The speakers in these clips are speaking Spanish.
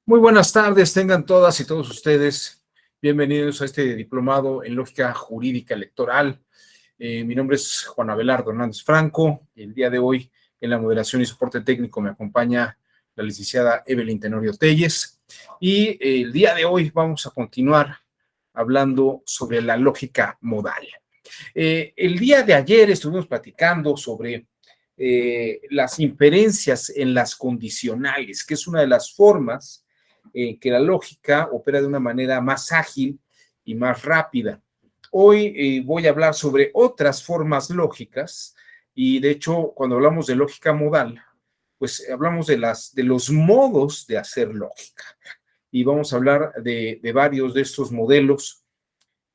Muy buenas tardes, tengan todas y todos ustedes bienvenidos a este diplomado en lógica jurídica electoral. Mi nombre es Juan Abelardo Hernández Franco. El día de hoy en la moderación y soporte técnico me acompaña la licenciada Evelyn Tenorio Telles y el día de hoy vamos a continuar hablando sobre la lógica modal. El día de ayer estuvimos platicando sobre las inferencias en las condicionales, que es una de las formas que la lógica opera de una manera más ágil y más rápida. Hoy voy a hablar sobre otras formas lógicas y de hecho cuando hablamos de lógica modal, pues hablamos de los modos de hacer lógica y vamos a hablar de varios de estos modelos,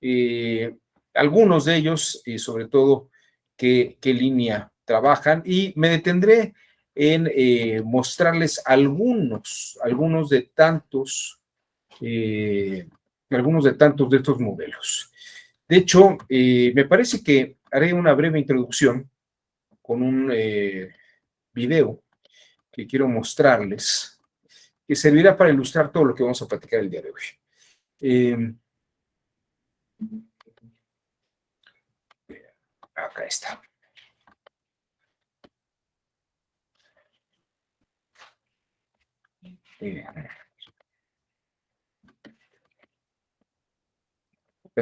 eh, algunos de ellos, sobre todo qué línea trabajan, y me detendré en mostrarles eh, algunos de tantos de estos modelos. De hecho, me parece que haré una breve introducción con un video que quiero mostrarles, que servirá para ilustrar todo lo que vamos a platicar el día de hoy. Eh, Acá está.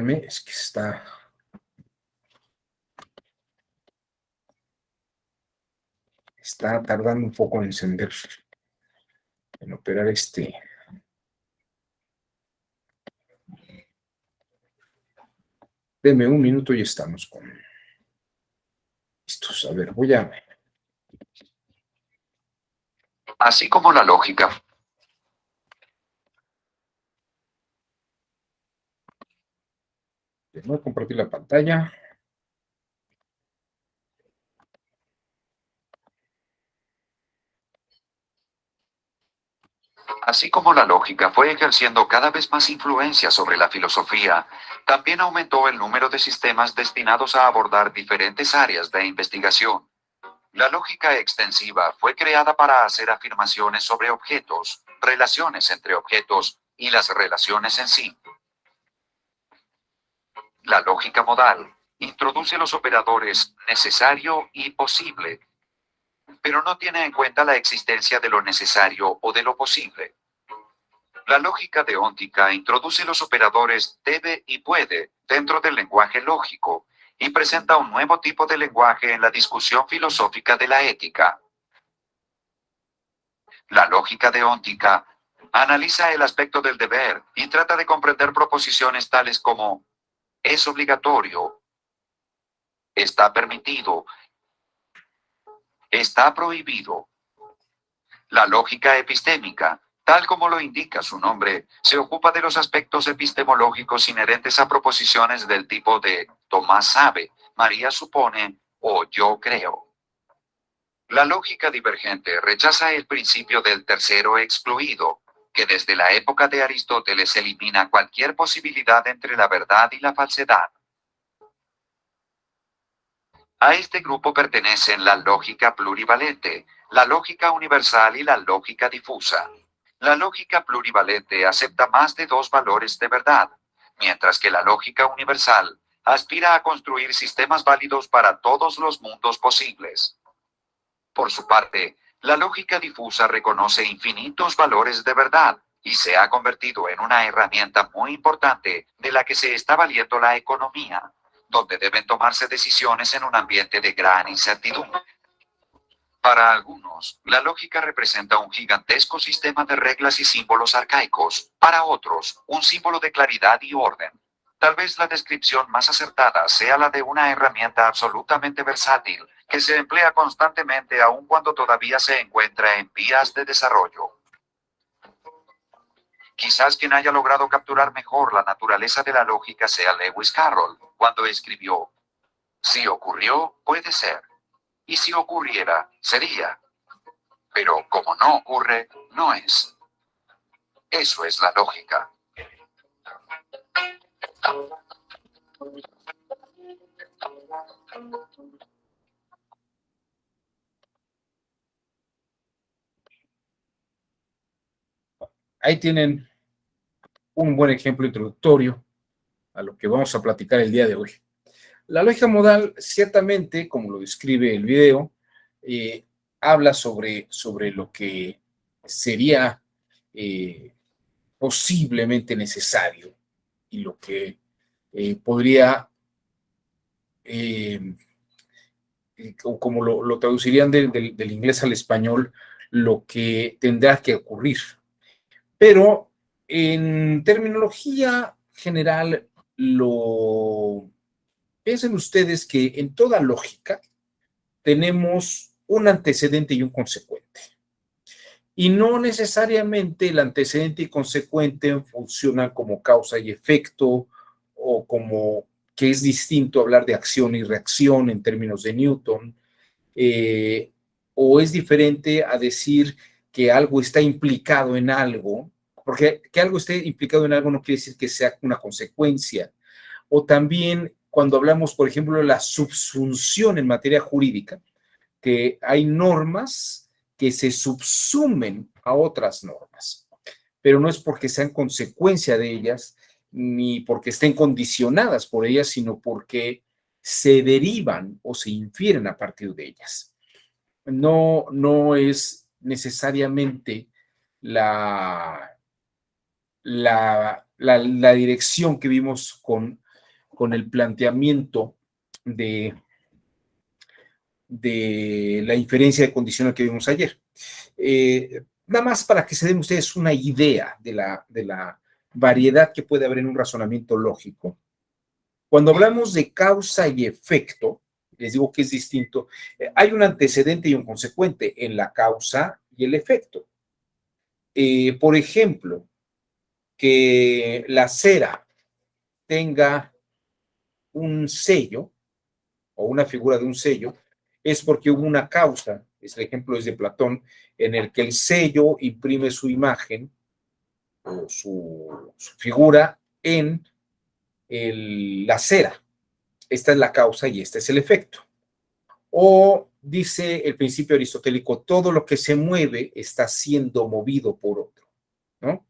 Es que está tardando un poco en encender, en operar este. Deme un minuto y estamos con estos. A ver, voy a. Así como la lógica. Voy a compartir la pantalla. Así como la lógica fue ejerciendo cada vez más influencia sobre la filosofía, también aumentó el número de sistemas destinados a abordar diferentes áreas de investigación. La lógica extensiva fue creada para hacer afirmaciones sobre objetos, relaciones entre objetos y las relaciones en sí. La lógica modal introduce los operadores necesario y posible, pero no tiene en cuenta la existencia de lo necesario o de lo posible. La lógica deóntica introduce los operadores debe y puede dentro del lenguaje lógico y presenta un nuevo tipo de lenguaje en la discusión filosófica de la ética. La lógica deóntica analiza el aspecto del deber y trata de comprender proposiciones tales como es obligatorio, está permitido, está prohibido. La lógica epistémica, tal como lo indica su nombre, se ocupa de los aspectos epistemológicos inherentes a proposiciones del tipo de Tomás sabe, María supone o yo creo. La lógica divergente rechaza el principio del tercero excluido, que desde la época de Aristóteles elimina cualquier posibilidad entre la verdad y la falsedad. A este grupo pertenecen la lógica plurivalente, la lógica universal y la lógica difusa. La lógica plurivalente acepta más de dos valores de verdad, mientras que la lógica universal aspira a construir sistemas válidos para todos los mundos posibles. Por su parte, la lógica difusa reconoce infinitos valores de verdad y se ha convertido en una herramienta muy importante de la que se está valiendo la economía, donde deben tomarse decisiones en un ambiente de gran incertidumbre. Para algunos, la lógica representa un gigantesco sistema de reglas y símbolos arcaicos, para otros, un símbolo de claridad y orden. Tal vez la descripción más acertada sea la de una herramienta absolutamente versátil, que se emplea constantemente aun cuando todavía se encuentra en vías de desarrollo. Quizás quien haya logrado capturar mejor la naturaleza de la lógica sea Lewis Carroll, cuando escribió: si ocurrió, puede ser. Y si ocurriera, sería. Pero como no ocurre, no es. Eso es la lógica. ahí tienen un buen ejemplo introductorio a lo que vamos a platicar el día de hoy. La lógica modal, ciertamente, como lo describe el video, habla sobre lo que sería posiblemente necesario y lo que podría, como lo traducirían del inglés al español, lo que tendrá que ocurrir. Pero en terminología general, piensen ustedes que en toda lógica tenemos un antecedente y un consecuente. Y no necesariamente el antecedente y consecuente funcionan como causa y efecto, o como que es distinto hablar de acción y reacción en términos de Newton, eh, o es diferente a decir que algo está implicado en algo, porque que algo esté implicado en algo no quiere decir que sea una consecuencia. O también cuando hablamos, por ejemplo, de la subsunción en materia jurídica, que hay normas que se subsumen a otras normas, pero no es porque sean consecuencia de ellas, ni porque estén condicionadas por ellas, sino porque se derivan o se infieren a partir de ellas. No es necesariamente la dirección que vimos con el planteamiento de la inferencia de condicional que vimos ayer. Nada más para que se den ustedes una idea de la variedad que puede haber en un razonamiento lógico. Cuando hablamos de causa y efecto, les digo que es distinto, hay un antecedente y un consecuente en la causa y el efecto. Por ejemplo, que la cera tenga un sello o una figura de un sello, es porque hubo una causa, el ejemplo es de Platón, en el que el sello imprime su imagen o su figura en la cera. Esta es la causa y este es el efecto. O dice el principio aristotélico, todo lo que se mueve está siendo movido por otro, ¿no?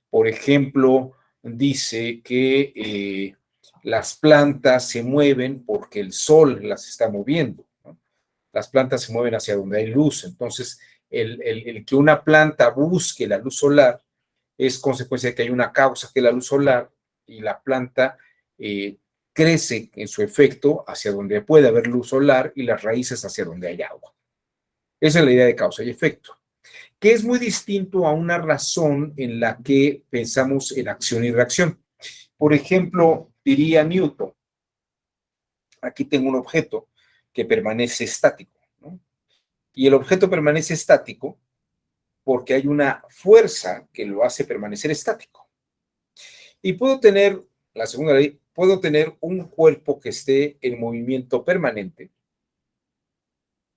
Por ejemplo, dice que las plantas se mueven porque el sol las está moviendo, ¿no? Las plantas se mueven hacia donde hay luz, entonces el que una planta busque la luz solar es consecuencia de que hay una causa que es la luz solar, y la planta crece en su efecto hacia donde puede haber luz solar y las raíces hacia donde hay agua. Esa es la idea de causa y efecto, que es muy distinto a una razón en la que pensamos en acción y reacción. Por ejemplo, diría Newton, aquí tengo un objeto que permanece estático, ¿no? Y el objeto permanece estático porque hay una fuerza que lo hace permanecer estático. Y puedo tener, la segunda ley, puedo tener un cuerpo que esté en movimiento permanente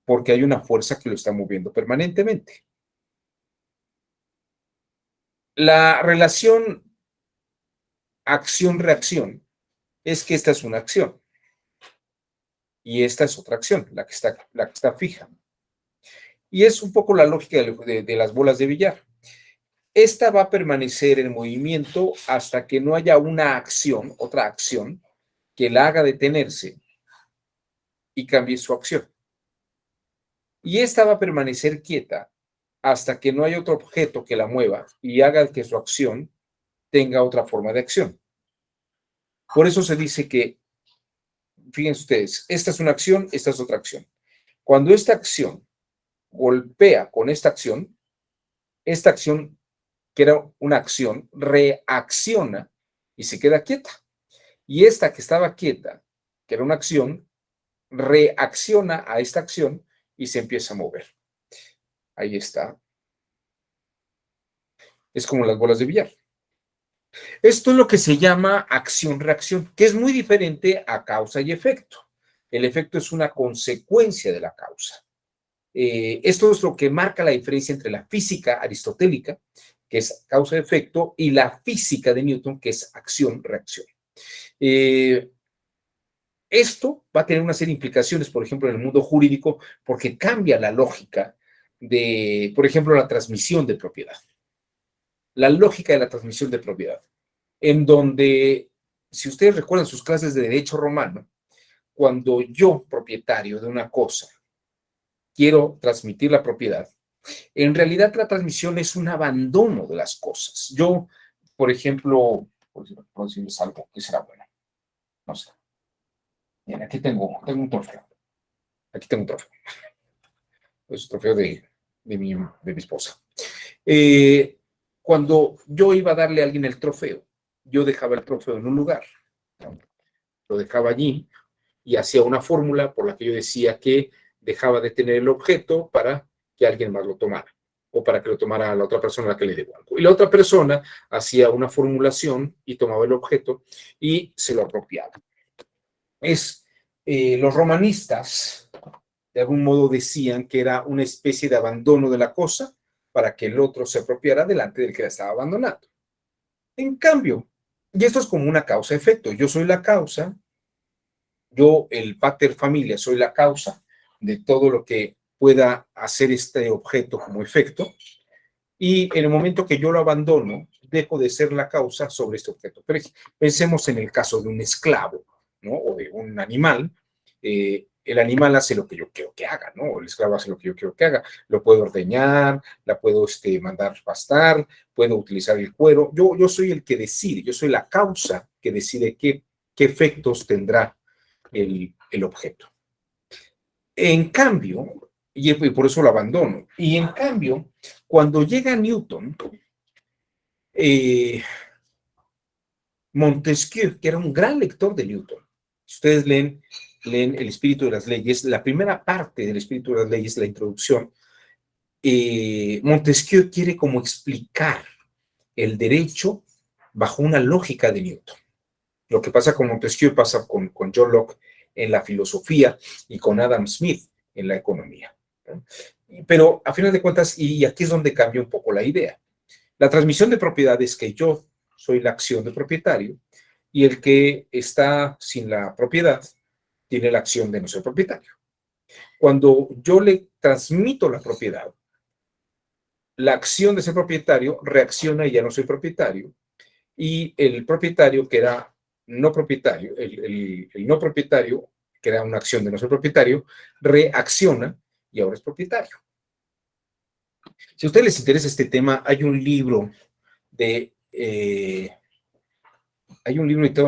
porque hay una fuerza que lo está moviendo permanentemente. La relación acción-reacción es que esta es una acción y esta es otra acción, la que está fija. Y es un poco la lógica de las bolas de billar. Esta va a permanecer en movimiento hasta que no haya una acción, otra acción, que la haga detenerse y cambie su acción. Y esta va a permanecer quieta hasta que no haya otro objeto que la mueva y haga que su acción tenga otra forma de acción. Por eso se dice que, fíjense ustedes, esta es una acción, esta es otra acción. Cuando esta acción golpea con esta acción, que era una acción, reacciona y se queda quieta. Y esta que estaba quieta, que era una acción, reacciona a esta acción y se empieza a mover. Ahí está. Es como las bolas de billar. Esto es lo que se llama acción-reacción, que es muy diferente a causa y efecto. El efecto es una consecuencia de la causa. Esto es lo que marca la diferencia entre la física aristotélica, que es causa-efecto, y la física de Newton, que es acción-reacción. Esto va a tener una serie de implicaciones, por ejemplo, en el mundo jurídico, porque cambia la lógica de, por ejemplo, la transmisión de propiedad. la lógica de la transmisión de propiedad, en donde, si ustedes recuerdan sus clases de derecho romano, cuando yo, propietario de una cosa, quiero transmitir la propiedad, en realidad la transmisión es un abandono de las cosas. Yo, por ejemplo, por decirles algo que será bueno, no sé. Bien, aquí tengo un trofeo. Aquí tengo un trofeo. Es un trofeo de mi esposa. Cuando yo iba a darle a alguien el trofeo, yo dejaba el trofeo en un lugar, ¿no? Lo dejaba allí y hacía una fórmula por la que yo decía que dejaba de tener el objeto para que alguien más lo tomara, o para que lo tomara la otra persona a la que le debo algo. Y la otra persona hacía una formulación y tomaba el objeto y se lo apropiaba. Los romanistas de algún modo decían que era una especie de abandono de la cosa para que el otro se apropiara delante del que la estaba abandonando. En cambio, y esto es como una causa-efecto, yo soy la causa, yo, el pater familia, soy la causa de todo lo que pueda hacer este objeto como efecto, y en el momento que yo lo abandono, dejo de ser la causa sobre este objeto. Pero pensemos en el caso de un esclavo, ¿no? O de un animal. El animal hace lo que yo quiero que haga, ¿no? El esclavo hace lo que yo quiero que haga. Lo puedo ordeñar, la puedo mandar pastar, puedo utilizar el cuero. Yo soy el que decide, yo soy la causa que decide qué efectos tendrá el objeto. En cambio, y por eso lo abandono, y en cambio, cuando llega Newton, Montesquieu, que era un gran lector de Newton, si ustedes leen El espíritu de las leyes, la primera parte del espíritu de las leyes, la introducción, Montesquieu quiere como explicar el derecho bajo una lógica de Newton. Lo que pasa con Montesquieu pasa con John Locke en la filosofía y con Adam Smith en la economía, ¿no? Pero a final de cuentas, y aquí es donde cambia un poco la idea, la transmisión de propiedad es que yo soy la acción de propietario y el que está sin la propiedad tiene la acción de no ser propietario. Cuando yo le transmito la propiedad, la acción de ser propietario reacciona y ya no soy propietario, y el propietario que era no propietario, el no propietario, que era una acción de no ser propietario, reacciona y ahora es propietario. Si a ustedes les interesa este tema, hay un libro editado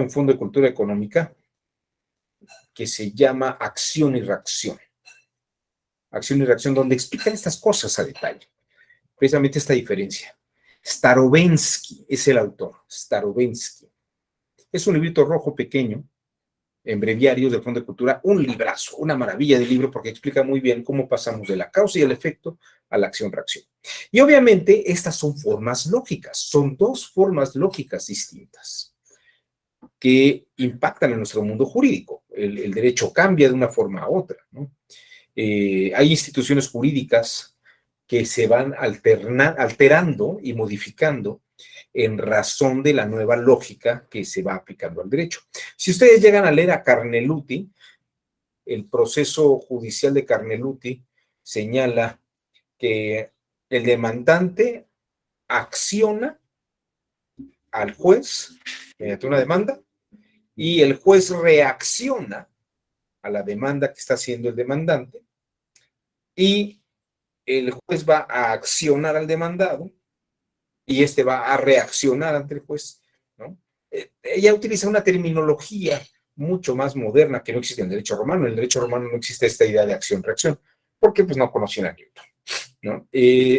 en Fondo de Cultura Económica que se llama Acción y Reacción. Acción y Reacción, donde explican estas cosas a detalle, precisamente esta diferencia. Starovensky es el autor, Starovensky. Es un librito rojo pequeño, en breviarios del Fondo de Cultura, un librazo, una maravilla de libro, porque explica muy bien cómo pasamos de la causa y el efecto a la acción-reacción. Y obviamente estas son formas lógicas, son dos formas lógicas distintas que impactan en nuestro mundo jurídico. El derecho cambia de una forma a otra, ¿no? Hay instituciones jurídicas que se van alterando y modificando en razón de la nueva lógica que se va aplicando al derecho. Si ustedes llegan a leer a Carneluti, el proceso judicial de Carneluti señala que el demandante acciona al juez mediante una demanda y el juez reacciona a la demanda que está haciendo el demandante y el juez va a accionar al demandado y este va a reaccionar ante el juez, ¿no? Ella utiliza una terminología mucho más moderna que no existe en el derecho romano. En el derecho romano no existe esta idea de acción-reacción, porque pues no conocían a Newton, ¿no?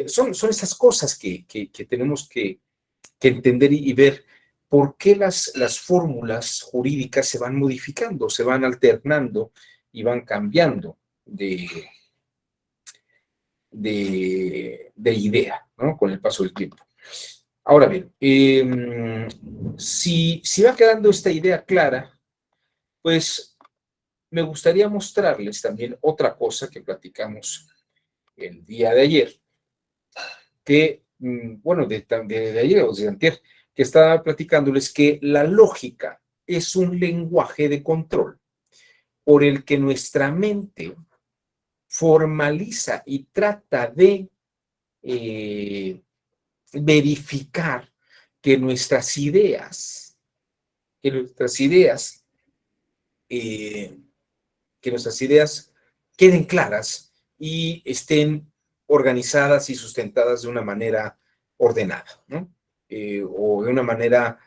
Son estas cosas que tenemos que entender y ver por qué las fórmulas jurídicas se van modificando, se van alternando y van cambiando de idea, ¿no? Con el paso del tiempo. Ahora bien, si va quedando esta idea clara, pues me gustaría mostrarles también otra cosa que platicamos el día de ayer, que, bueno, de ayer o de antier, que estaba platicándoles que la lógica es un lenguaje de control por el que nuestra mente formaliza y trata de verificar que nuestras ideas, que nuestras ideas, eh, que nuestras ideas queden claras y estén organizadas y sustentadas de una manera ordenada, ¿no? O de una manera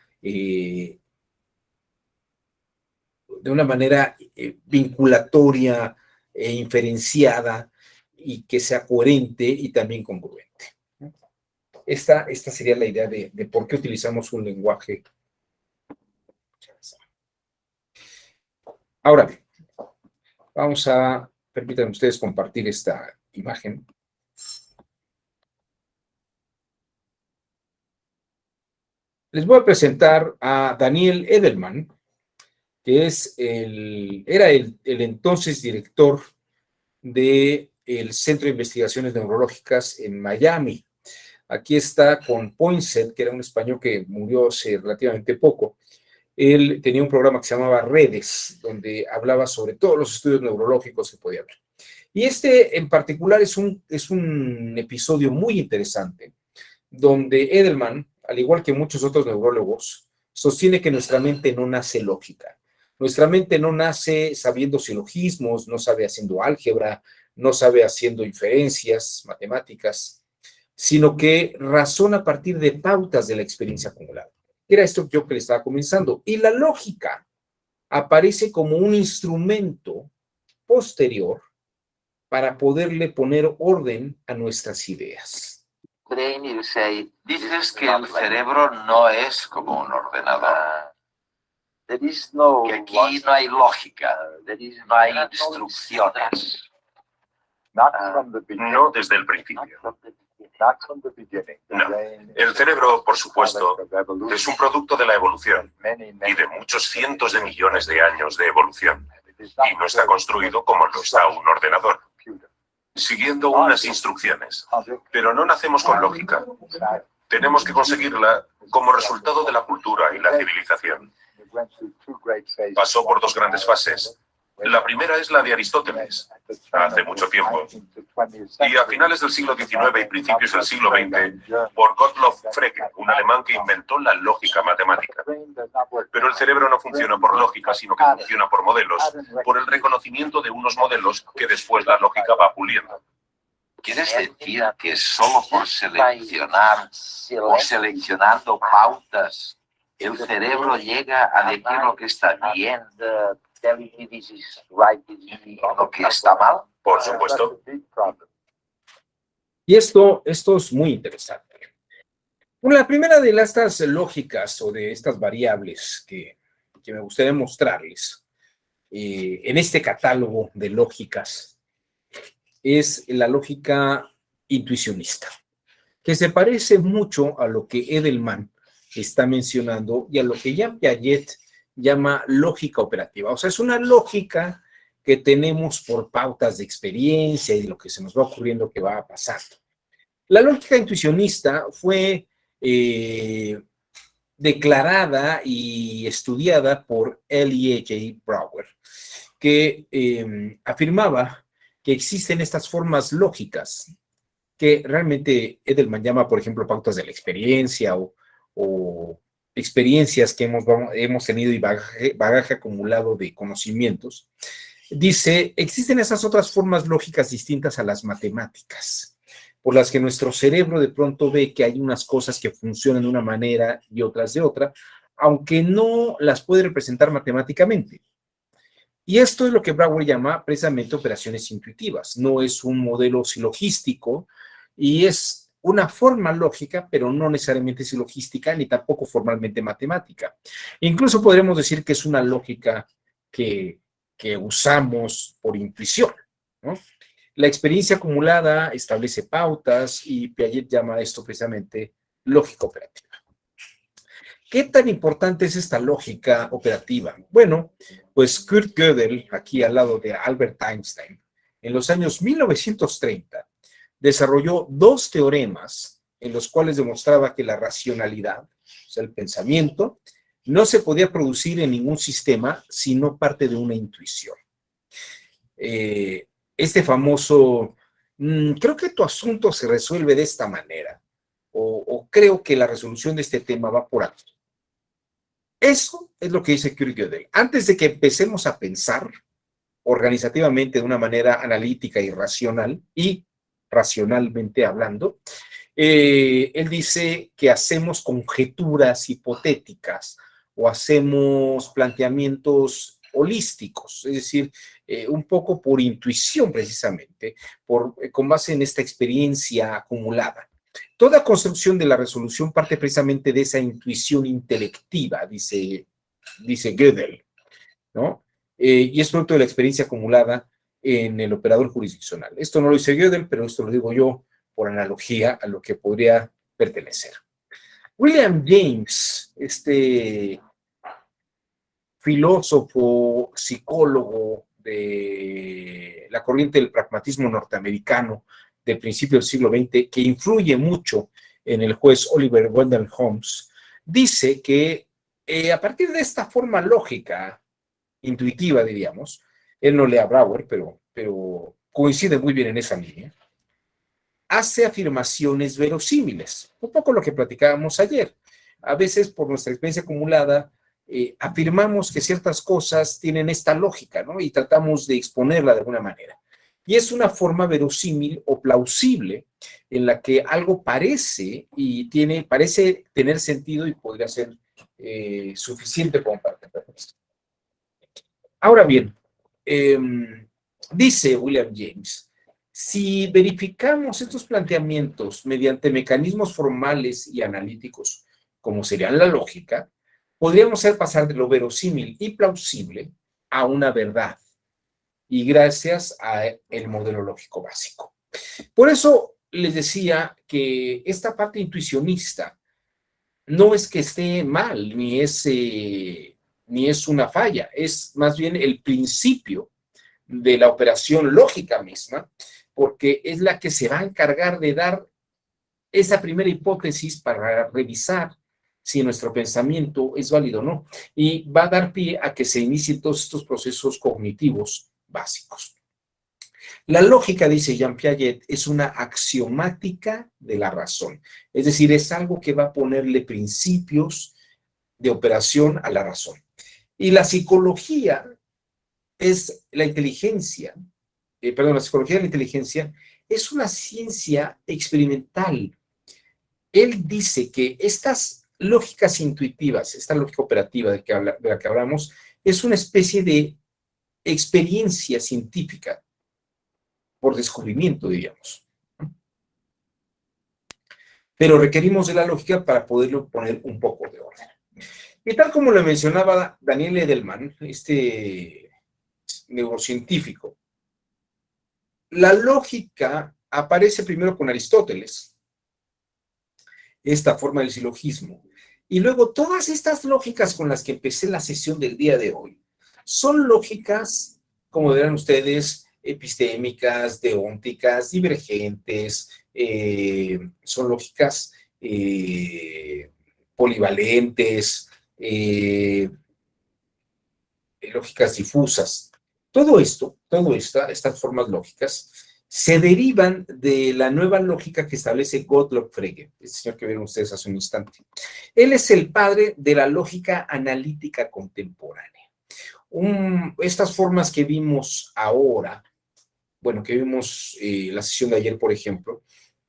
vinculatoria e inferenciada y que sea coherente y también congruente. Esta sería la idea de por qué utilizamos un lenguaje. Ahora bien, permítanme ustedes compartir esta imagen. Les voy a presentar a Daniel Edelman, que era el entonces director del Centro de Investigaciones Neurológicas en Miami. Aquí está con Poinsett, que era un español que murió hace relativamente poco. Él tenía un programa que se llamaba Redes, donde hablaba sobre todos los estudios neurológicos que podía haber. Y este en particular es un episodio muy interesante, donde Edelman, al igual que muchos otros neurólogos, sostiene que nuestra mente no nace lógica. Nuestra mente no nace sabiendo silogismos, no sabe haciendo álgebra, no sabe haciendo inferencias matemáticas, sino que razona a partir de pautas de la experiencia acumulada. Era esto yo que le estaba comenzando. Y la lógica aparece como un instrumento posterior para poderle poner orden a nuestras ideas. Dices que el cerebro no es como un ordenador. Que aquí no hay lógica, no hay instrucciones. No desde el principio. No. El cerebro, por supuesto, es un producto de la evolución y de muchos cientos de millones de años de evolución. Y no está construido como lo está un ordenador, siguiendo unas instrucciones. Pero no nacemos con lógica. Tenemos que conseguirla como resultado de la cultura y la civilización. Pasó por dos grandes fases. La primera es la de Aristóteles, hace mucho tiempo. Y a finales del siglo XIX y principios del siglo XX, por Gottlob Frege, un alemán que inventó la lógica matemática. Pero el cerebro no funciona por lógica, sino que funciona por modelos, por el reconocimiento de unos modelos que después la lógica va puliendo. ¿Quieres decir que solo por seleccionar o seleccionando pautas, el cerebro llega a decir lo que está bien y lo que está mal? Por supuesto. Y esto es muy interesante. La primera de estas lógicas o de estas variables que me gustaría mostrarles en este catálogo de lógicas es la lógica intuicionista, que se parece mucho a lo que Edelman está mencionando y a lo que Jean Piaget llama lógica operativa. O sea, es una lógica que tenemos por pautas de experiencia y de lo que se nos va ocurriendo que va pasando. La lógica intuicionista fue declarada y estudiada por Elie J. Brouwer, que afirmaba que existen estas formas lógicas que realmente Edelman llama, por ejemplo, pautas de la experiencia o experiencias que hemos tenido y bagaje acumulado de conocimientos. Dice, existen esas otras formas lógicas distintas a las matemáticas, por las que nuestro cerebro de pronto ve que hay unas cosas que funcionan de una manera y otras de otra, aunque no las puede representar matemáticamente. Y esto es lo que Brouwer llama precisamente operaciones intuitivas. No es un modelo silogístico y es una forma lógica, pero no necesariamente silogística ni tampoco formalmente matemática. Incluso podremos decir que es una lógica que usamos por intuición, ¿no? La experiencia acumulada establece pautas y Piaget llama esto precisamente lógica operativa. ¿Qué tan importante es esta lógica operativa? Bueno, pues Kurt Gödel, aquí al lado de Albert Einstein, en los años 1930, desarrolló dos teoremas en los cuales demostraba que la racionalidad, o sea, el pensamiento, no se podía producir en ningún sistema sino parte de una intuición. Este famoso, creo que tu asunto se resuelve de esta manera, o dijo, creo que la resolución de este tema va por aquí. Eso es lo que dice Kurt Gödel. Antes de que empecemos a pensar organizativamente de una manera analítica y racional, y racionalmente hablando, él dice que hacemos conjeturas hipotéticas o hacemos planteamientos holísticos, es decir, un poco por intuición precisamente, con base en esta experiencia acumulada. Toda construcción de la resolución parte precisamente de esa intuición intelectiva, dice Gödel, ¿no? Y es producto de la experiencia acumulada en el operador jurisdiccional. Esto no lo dice Gödel, pero esto lo digo yo por analogía a lo que podría pertenecer. William James, este filósofo, psicólogo de la corriente del pragmatismo norteamericano del principio del siglo XX, que influye mucho en el juez Oliver Wendell Holmes, dice que a partir de esta forma lógica, intuitiva, diríamos, él no lee a Brouwer, pero coincide muy bien en esa línea, hace afirmaciones verosímiles, un poco lo que platicábamos ayer. A veces, por nuestra experiencia acumulada, afirmamos que ciertas cosas tienen esta lógica, ¿no? Y tratamos de exponerla de alguna manera. Y es una forma verosímil o plausible en la que algo parece tener sentido y podría ser suficiente como para entender esto. Ahora bien, dice William James, si verificamos estos planteamientos mediante mecanismos formales y analíticos, como sería la lógica, podríamos hacer pasar de lo verosímil y plausible a una verdad, y gracias al modelo lógico básico. Por eso les decía que esta parte intuicionista no es que esté mal, ni es una falla, es más bien el principio de la operación lógica misma, porque es la que se va a encargar de dar esa primera hipótesis para revisar si nuestro pensamiento es válido o no, y va a dar pie a que se inicien todos estos procesos cognitivos básicos. La lógica, dice Jean Piaget, es una axiomática de la razón, es decir, es algo que va a ponerle principios de operación a la razón. Y la psicología es la inteligencia, la psicología de la inteligencia es una ciencia experimental. Él dice que estas lógicas intuitivas, esta lógica operativa de la que hablamos, es una especie de experiencia científica por descubrimiento, diríamos. Pero requerimos de la lógica para poderlo poner un poco de orden. Y tal como lo mencionaba Daniel Edelman, este neurocientífico, la lógica aparece primero con Aristóteles, esta forma del silogismo, y luego todas estas lógicas con las que empecé la sesión del día de hoy son lógicas, como verán ustedes, epistémicas, deónticas, divergentes, son lógicas polivalentes, lógicas difusas. Todo esto, estas formas lógicas, se derivan de la nueva lógica que establece Gottlob Frege, el señor que vieron ustedes hace un instante. Él es el padre de la lógica analítica contemporánea. Estas formas que vimos ahora, bueno, que vimos la sesión de ayer, por ejemplo,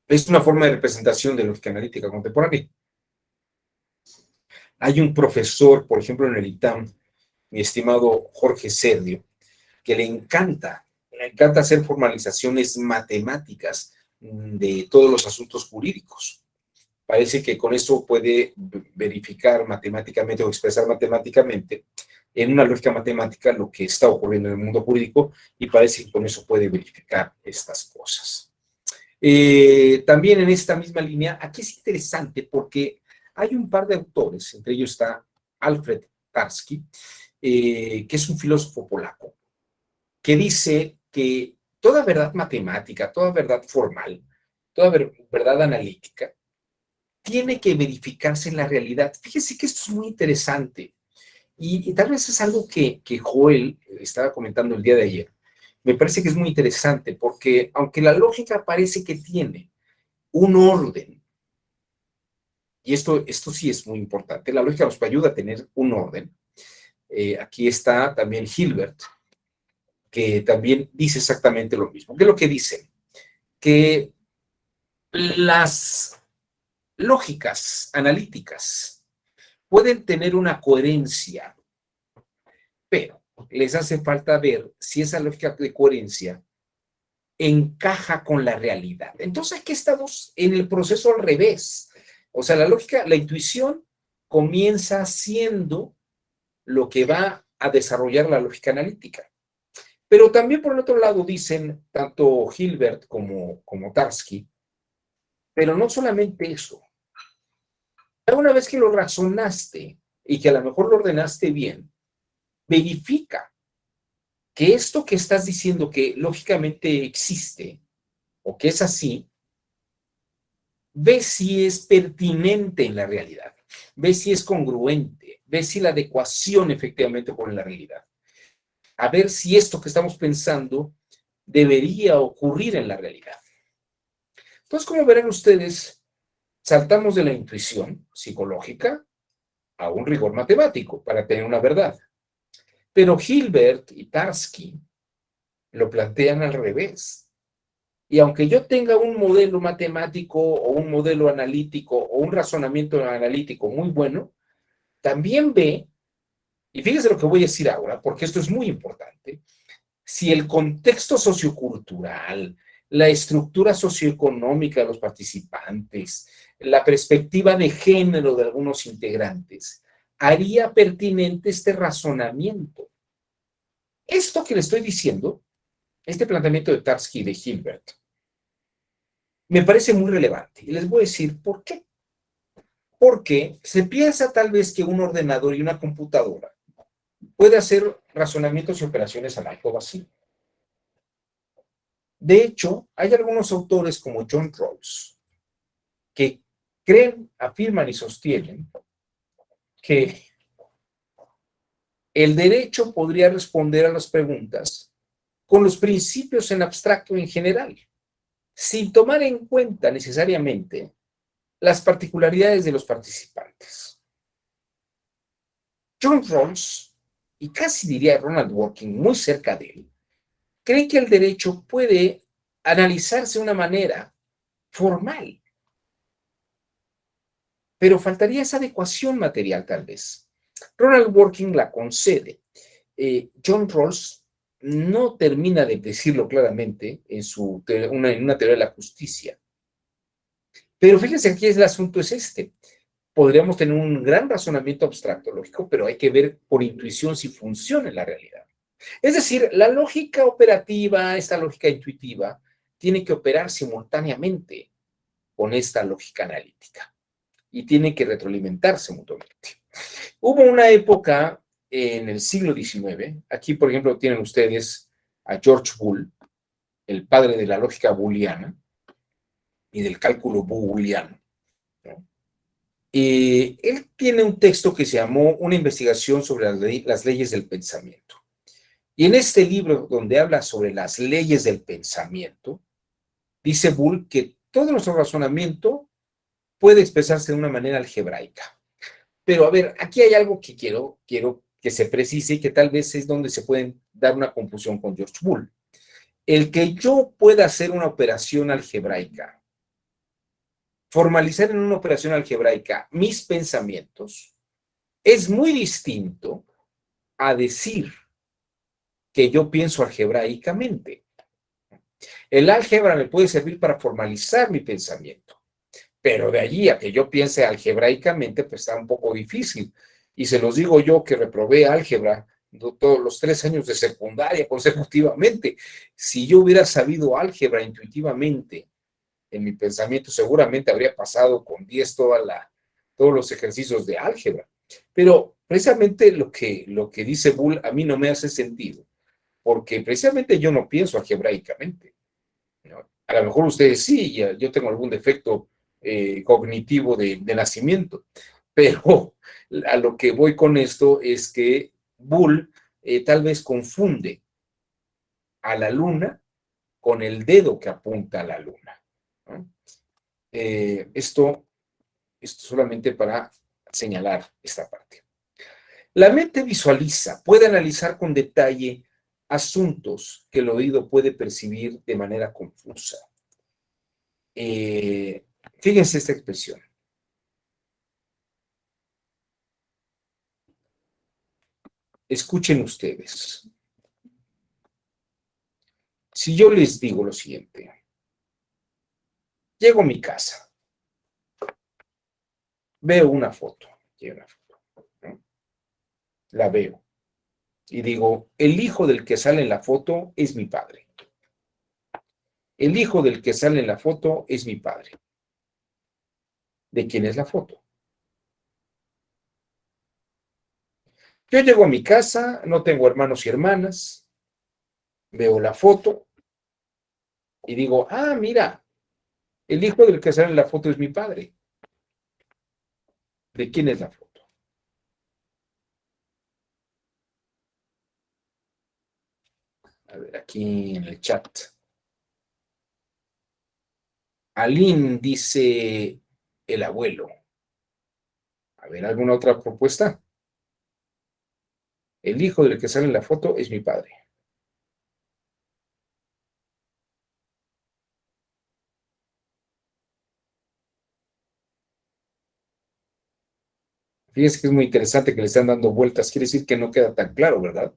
es una forma de representación de lógica analítica contemporánea. Hay un profesor, por ejemplo, en el ITAM, mi estimado Jorge Serdio, que le encanta hacer formalizaciones matemáticas de todos los asuntos jurídicos. Parece que con eso puede verificar matemáticamente o expresar matemáticamente en una lógica matemática lo que está ocurriendo en el mundo jurídico, y parece que con eso puede verificar estas cosas. También en esta misma línea, aquí es interesante porque hay un par de autores, entre ellos está Alfred Tarski, que es un filósofo polaco, que dice que toda verdad matemática, toda verdad formal, toda verdad analítica, tiene que verificarse en la realidad. Fíjese que esto es muy interesante, y tal vez es algo que Joel estaba comentando el día de ayer. Me parece que es muy interesante, porque aunque la lógica parece que tiene un orden y esto sí es muy importante, la lógica nos ayuda a tener un orden. Aquí está también Hilbert, que también dice exactamente lo mismo. ¿Qué es lo que dice? Que las lógicas analíticas pueden tener una coherencia, pero les hace falta ver si esa lógica de coherencia encaja con la realidad. Entonces aquí estamos en el proceso al revés. O sea, la lógica, la intuición comienza siendo lo que va a desarrollar la lógica analítica. Pero también por el otro lado dicen tanto Hilbert como Tarski, pero no solamente eso. Una vez que lo razonaste y que a lo mejor lo ordenaste bien, verifica que esto que estás diciendo que lógicamente existe o que es así, ve si es pertinente en la realidad, ve si es congruente, ve si la adecuación efectivamente con la realidad. A ver si esto que estamos pensando debería ocurrir en la realidad. Entonces, como verán ustedes, saltamos de la intuición psicológica a un rigor matemático para tener una verdad. Pero Hilbert y Tarski lo plantean al revés. Y aunque yo tenga un modelo matemático o un modelo analítico o un razonamiento analítico muy bueno, también ve, y fíjese lo que voy a decir ahora, porque esto es muy importante, si el contexto sociocultural, la estructura socioeconómica de los participantes, la perspectiva de género de algunos integrantes, haría pertinente este razonamiento. Esto que le estoy diciendo, este planteamiento de Tarski y de Hilbert, me parece muy relevante. Y les voy a decir por qué. Porque se piensa tal vez que un ordenador y una computadora puede hacer razonamientos y operaciones al alto vacío. De hecho, hay algunos autores como John Rawls que creen, afirman y sostienen que el derecho podría responder a las preguntas con los principios en abstracto en general, sin tomar en cuenta necesariamente las particularidades de los participantes. John Rawls, y casi diría Ronald Dworkin, muy cerca de él, creen que el derecho puede analizarse de una manera formal, pero faltaría esa adecuación material tal vez. Ronald Dworkin la concede. John Rawls no termina de decirlo claramente en una teoría de la justicia. Pero fíjense, aquí el asunto es este. Podríamos tener un gran razonamiento abstracto lógico, pero hay que ver por intuición si funciona en la realidad. Es decir, la lógica operativa, esta lógica intuitiva, tiene que operar simultáneamente con esta lógica analítica y tiene que retroalimentarse mutuamente. Hubo una época en el siglo XIX, aquí por ejemplo tienen ustedes a George Boole, el padre de la lógica booleana y del cálculo booleano, ¿no? Él tiene un texto que se llamó Una investigación sobre las leyes del pensamiento. Y en este libro, donde habla sobre las leyes del pensamiento, dice Boole que todo nuestro razonamiento puede expresarse de una manera algebraica. Pero a ver, aquí hay algo que quiero que se precise y que tal vez es donde se pueden dar una confusión con George Boole. El que yo pueda hacer una operación algebraica, formalizar en una operación algebraica mis pensamientos, es muy distinto a decir que yo pienso algebraicamente. El álgebra me puede servir para formalizar mi pensamiento, pero de allí a que yo piense algebraicamente, pues está un poco difícil. Y se los digo yo que reprobé álgebra todos los 3 años de secundaria consecutivamente. Si yo hubiera sabido álgebra intuitivamente en mi pensamiento, seguramente habría pasado con 10 todos los ejercicios de álgebra. Pero precisamente lo que dice Boole a mí no me hace sentido, porque precisamente yo no pienso algebraicamente, ¿no? A lo mejor ustedes sí, yo tengo algún defecto cognitivo de nacimiento, pero a lo que voy con esto es que Boole tal vez confunde a la luna con el dedo que apunta a la luna, ¿no? Esto Esto solamente para señalar esta parte. La mente visualiza, puede analizar con detalle asuntos que el oído puede percibir de manera confusa. Fíjense esta expresión. Escuchen ustedes. Si yo les digo lo siguiente, llego a mi casa, veo una foto, ¿no? La veo y digo, el hijo del que sale en la foto es mi padre. El hijo del que sale en la foto es mi padre. ¿De quién es la foto? Yo llego a mi casa, no tengo hermanos y hermanas, veo la foto y digo, ah, mira, el hijo del que sale en la foto es mi padre. ¿De quién es la foto? A ver, aquí en el chat. Aline dice el abuelo. A ver, ¿alguna otra propuesta? El hijo del que sale en la foto es mi padre. Fíjense que es muy interesante que le están dando vueltas. Quiere decir que no queda tan claro, ¿verdad?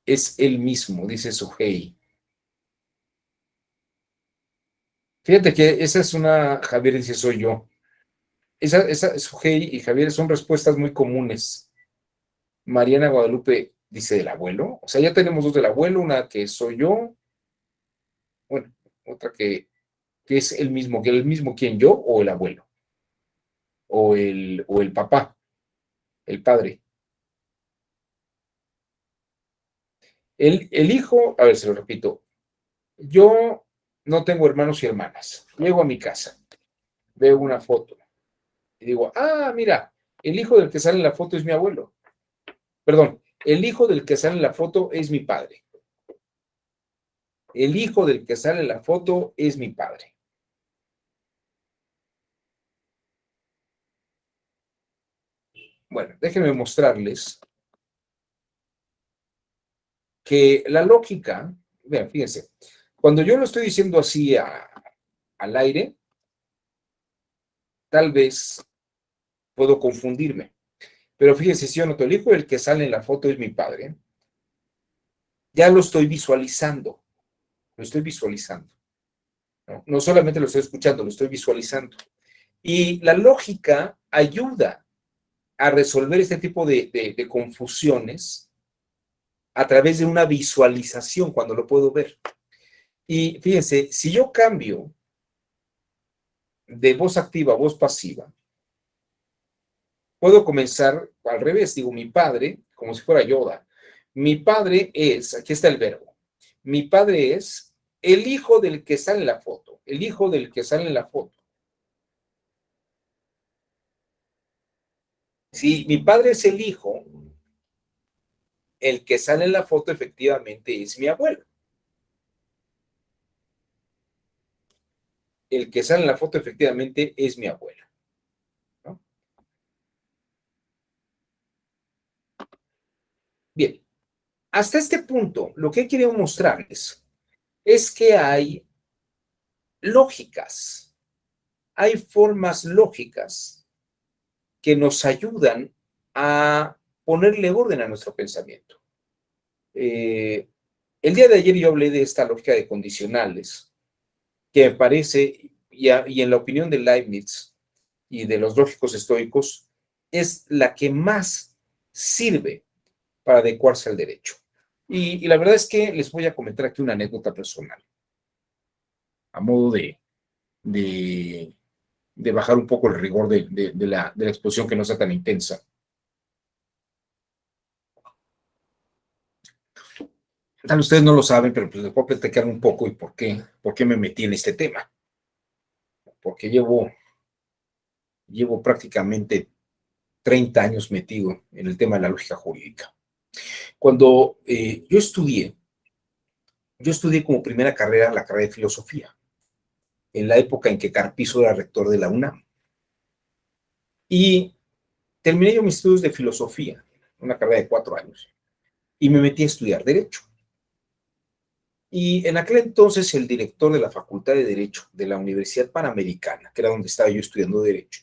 Es él mismo, dice Sujei. Fíjate que esa es una, Javier dice, soy yo. Esa Sujei y Javier son respuestas muy comunes. Mariana Guadalupe dice del abuelo. O sea, ya tenemos dos del abuelo, una que soy yo, bueno, otra que es el mismo quien yo o el abuelo, o el papá, el padre. El hijo, a ver, se lo repito, yo no tengo hermanos y hermanas. Llego a mi casa, veo una foto y digo, ah, mira, el hijo del que sale en la foto es mi abuelo. Perdón, el hijo del que sale en la foto es mi padre. El hijo del que sale en la foto es mi padre. Bueno, déjenme mostrarles que la lógica, vean, fíjense, cuando yo lo estoy diciendo así al aire, tal vez puedo confundirme. Pero fíjense, si yo noto, el hijo del que sale en la foto es mi padre, ya lo estoy visualizando, ¿no? No solamente lo estoy escuchando, lo estoy visualizando. Y la lógica ayuda a resolver este tipo de confusiones a través de una visualización cuando lo puedo ver. Y fíjense, si yo cambio de voz activa a voz pasiva, puedo comenzar al revés. Digo, mi padre, como si fuera Yoda. Mi padre es, aquí está el verbo, mi padre es el hijo del que sale en la foto, el hijo del que sale en la foto. Si mi padre es el hijo, el que sale en la foto efectivamente es mi abuelo. El que sale en la foto efectivamente es mi abuela, ¿no? Bien, hasta este punto, lo que he querido mostrarles es que hay lógicas, hay formas lógicas que nos ayudan a ponerle orden a nuestro pensamiento. El día de ayer yo hablé de esta lógica de condicionales, que me parece, y en la opinión de Leibniz y de los lógicos estoicos, es la que más sirve para adecuarse al derecho. Y la verdad es que les voy a comentar aquí una anécdota personal, a modo de bajar un poco el rigor de la exposición que no sea tan intensa. Tal ustedes no lo saben, pero pues les puedo platicar un poco y por qué me metí en este tema. Porque llevo prácticamente 30 años metido en el tema de la lógica jurídica. Cuando yo estudié, yo estudié como primera carrera la carrera de filosofía, en la época en que Carpizo era rector de la UNAM. Y terminé yo mis estudios de filosofía, una carrera de 4 años, y me metí a estudiar Derecho. Y en aquel entonces el director de la Facultad de Derecho de la Universidad Panamericana, que era donde estaba yo estudiando Derecho,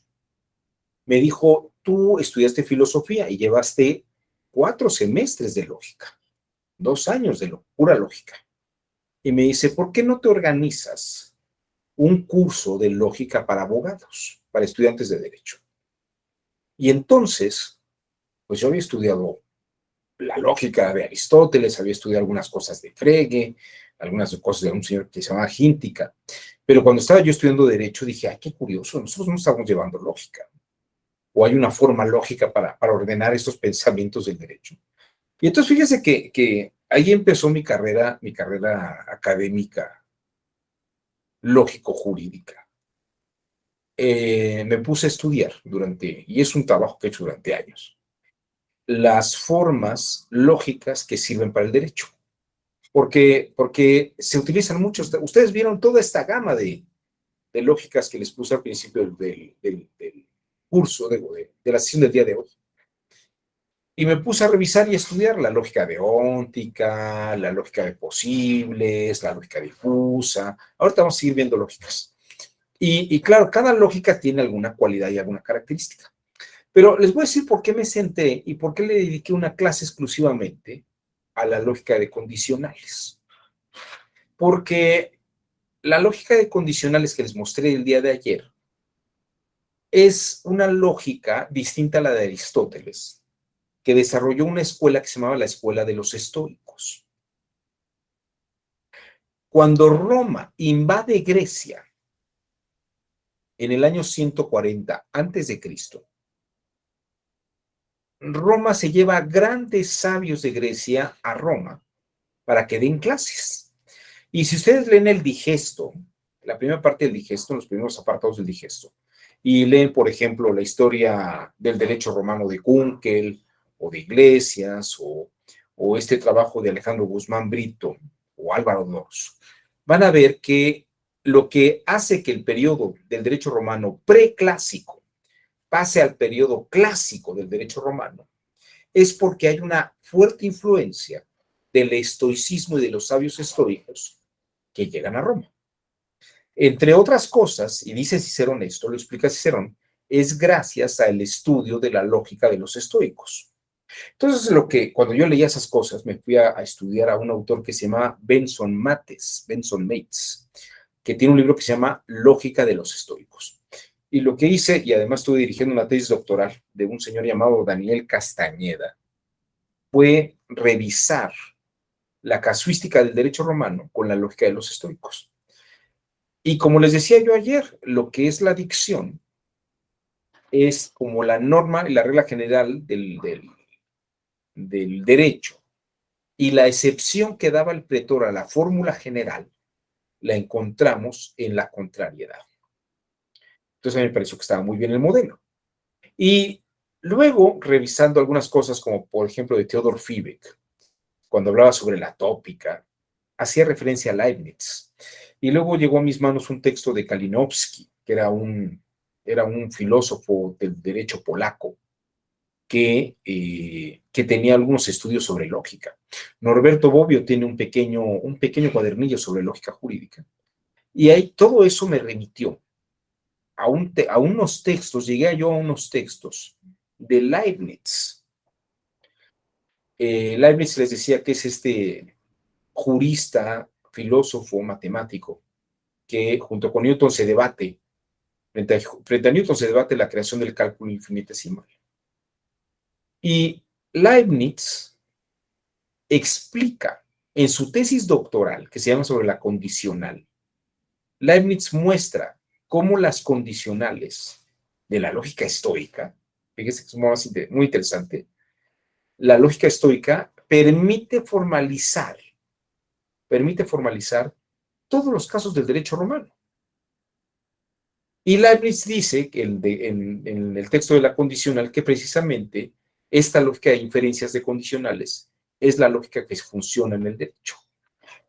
me dijo, tú estudiaste filosofía y llevaste 4 semestres de lógica, 2 años de pura lógica. Y me dice, ¿por qué no te organizas un curso de lógica para abogados, para estudiantes de Derecho? Y entonces, pues yo había estudiado la lógica de Aristóteles, había estudiado algunas cosas de Frege, algunas cosas de un señor que se llamaba Gíntica, pero cuando estaba yo estudiando Derecho dije, ay, qué curioso, nosotros no estamos llevando lógica, o hay una forma lógica para ordenar estos pensamientos del Derecho. Y entonces fíjese que ahí empezó mi carrera académica lógico-jurídica. Me puse a estudiar y es un trabajo que he hecho durante años, las formas lógicas que sirven para el derecho. Porque se utilizan mucho. Ustedes vieron toda esta gama de lógicas que les puse al principio del curso, de la sesión del día de hoy. Y me puse a revisar y a estudiar la lógica deóntica, la lógica de posibles, la lógica difusa. Ahorita vamos a seguir viendo lógicas. Y claro, cada lógica tiene alguna cualidad y alguna característica. Pero les voy a decir por qué me senté y por qué le dediqué una clase exclusivamente a la lógica de condicionales. Porque la lógica de condicionales que les mostré el día de ayer es una lógica distinta a la de Aristóteles, que desarrolló una escuela que se llamaba la Escuela de los Estoicos. Cuando Roma invade Grecia en el año 140 a.C., Roma se lleva a grandes sabios de Grecia a Roma para que den clases. Y si ustedes leen el Digesto, la primera parte del Digesto, los primeros apartados del Digesto, y leen, por ejemplo, la historia del derecho romano de Kunkel, o de Iglesias, o este trabajo de Alejandro Guzmán Brito, o Álvaro Dors, van a ver que lo que hace que el periodo del derecho romano preclásico pase al periodo clásico del derecho romano es porque hay una fuerte influencia del estoicismo y de los sabios estoicos que llegan a Roma. Entre otras cosas, y dice Cicerón esto, lo explica Cicerón, es gracias al estudio de la lógica de los estoicos. Entonces, cuando yo leía esas cosas, me fui a estudiar a un autor que se llama Benson Mates, que tiene un libro que se llama Lógica de los Estoicos. Y lo que hice, y además estuve dirigiendo una tesis doctoral de un señor llamado Daniel Castañeda, fue revisar la casuística del derecho romano con la lógica de los estoicos. Y como les decía yo ayer, lo que es la dicción es como la norma y la regla general del derecho. Y la excepción que daba el pretor a la fórmula general la encontramos en la contrariedad. Entonces a mí me pareció que estaba muy bien el modelo. Y luego, revisando algunas cosas como por ejemplo de Theodor Fiebig, cuando hablaba sobre la tópica, hacía referencia a Leibniz. Y luego llegó a mis manos un texto de Kalinowski, que era un filósofo del derecho polaco, que tenía algunos estudios sobre lógica. Norberto Bobbio tiene un pequeño cuadernillo sobre lógica jurídica. Y ahí todo eso me remitió a unos textos, llegué yo a unos textos de Leibniz. Leibniz les decía que es este jurista, filósofo, matemático, que junto con Newton se debate, frente a Newton se debate la creación del cálculo infinitesimal. Y Leibniz explica en su tesis doctoral, que se llama sobre la condicional, Leibniz muestra cómo las condicionales de la lógica estoica, fíjese que es muy interesante, la lógica estoica permite formalizar todos los casos del derecho romano. Y Leibniz dice que en el texto de la condicional que precisamente esta lógica de inferencias de condicionales es la lógica que funciona en el derecho.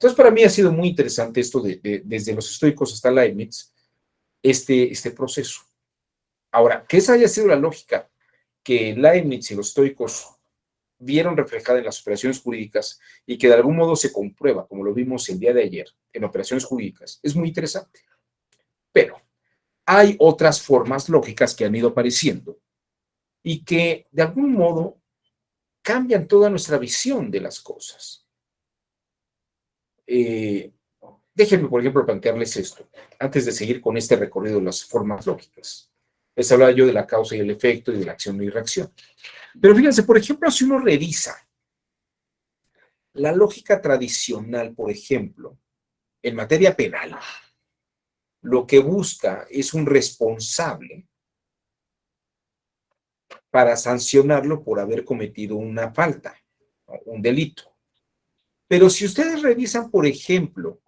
Entonces, para mí ha sido muy interesante esto desde los estoicos hasta Leibniz, este proceso. Ahora, que esa haya sido la lógica que Leibniz y los estoicos vieron reflejada en las operaciones jurídicas y que de algún modo se comprueba, como lo vimos el día de ayer, en operaciones jurídicas, es muy interesante. Pero hay otras formas lógicas que han ido apareciendo y que de algún modo cambian toda nuestra visión de las cosas. Déjenme, por ejemplo, plantearles esto, antes de seguir con este recorrido de las formas lógicas. Les hablaba yo de la causa y el efecto y de la acción y reacción. Pero fíjense, por ejemplo, si uno revisa la lógica tradicional, por ejemplo, en materia penal, lo que busca es un responsable para sancionarlo por haber cometido una falta, ¿no? Un delito. Pero si ustedes revisan, por ejemplo,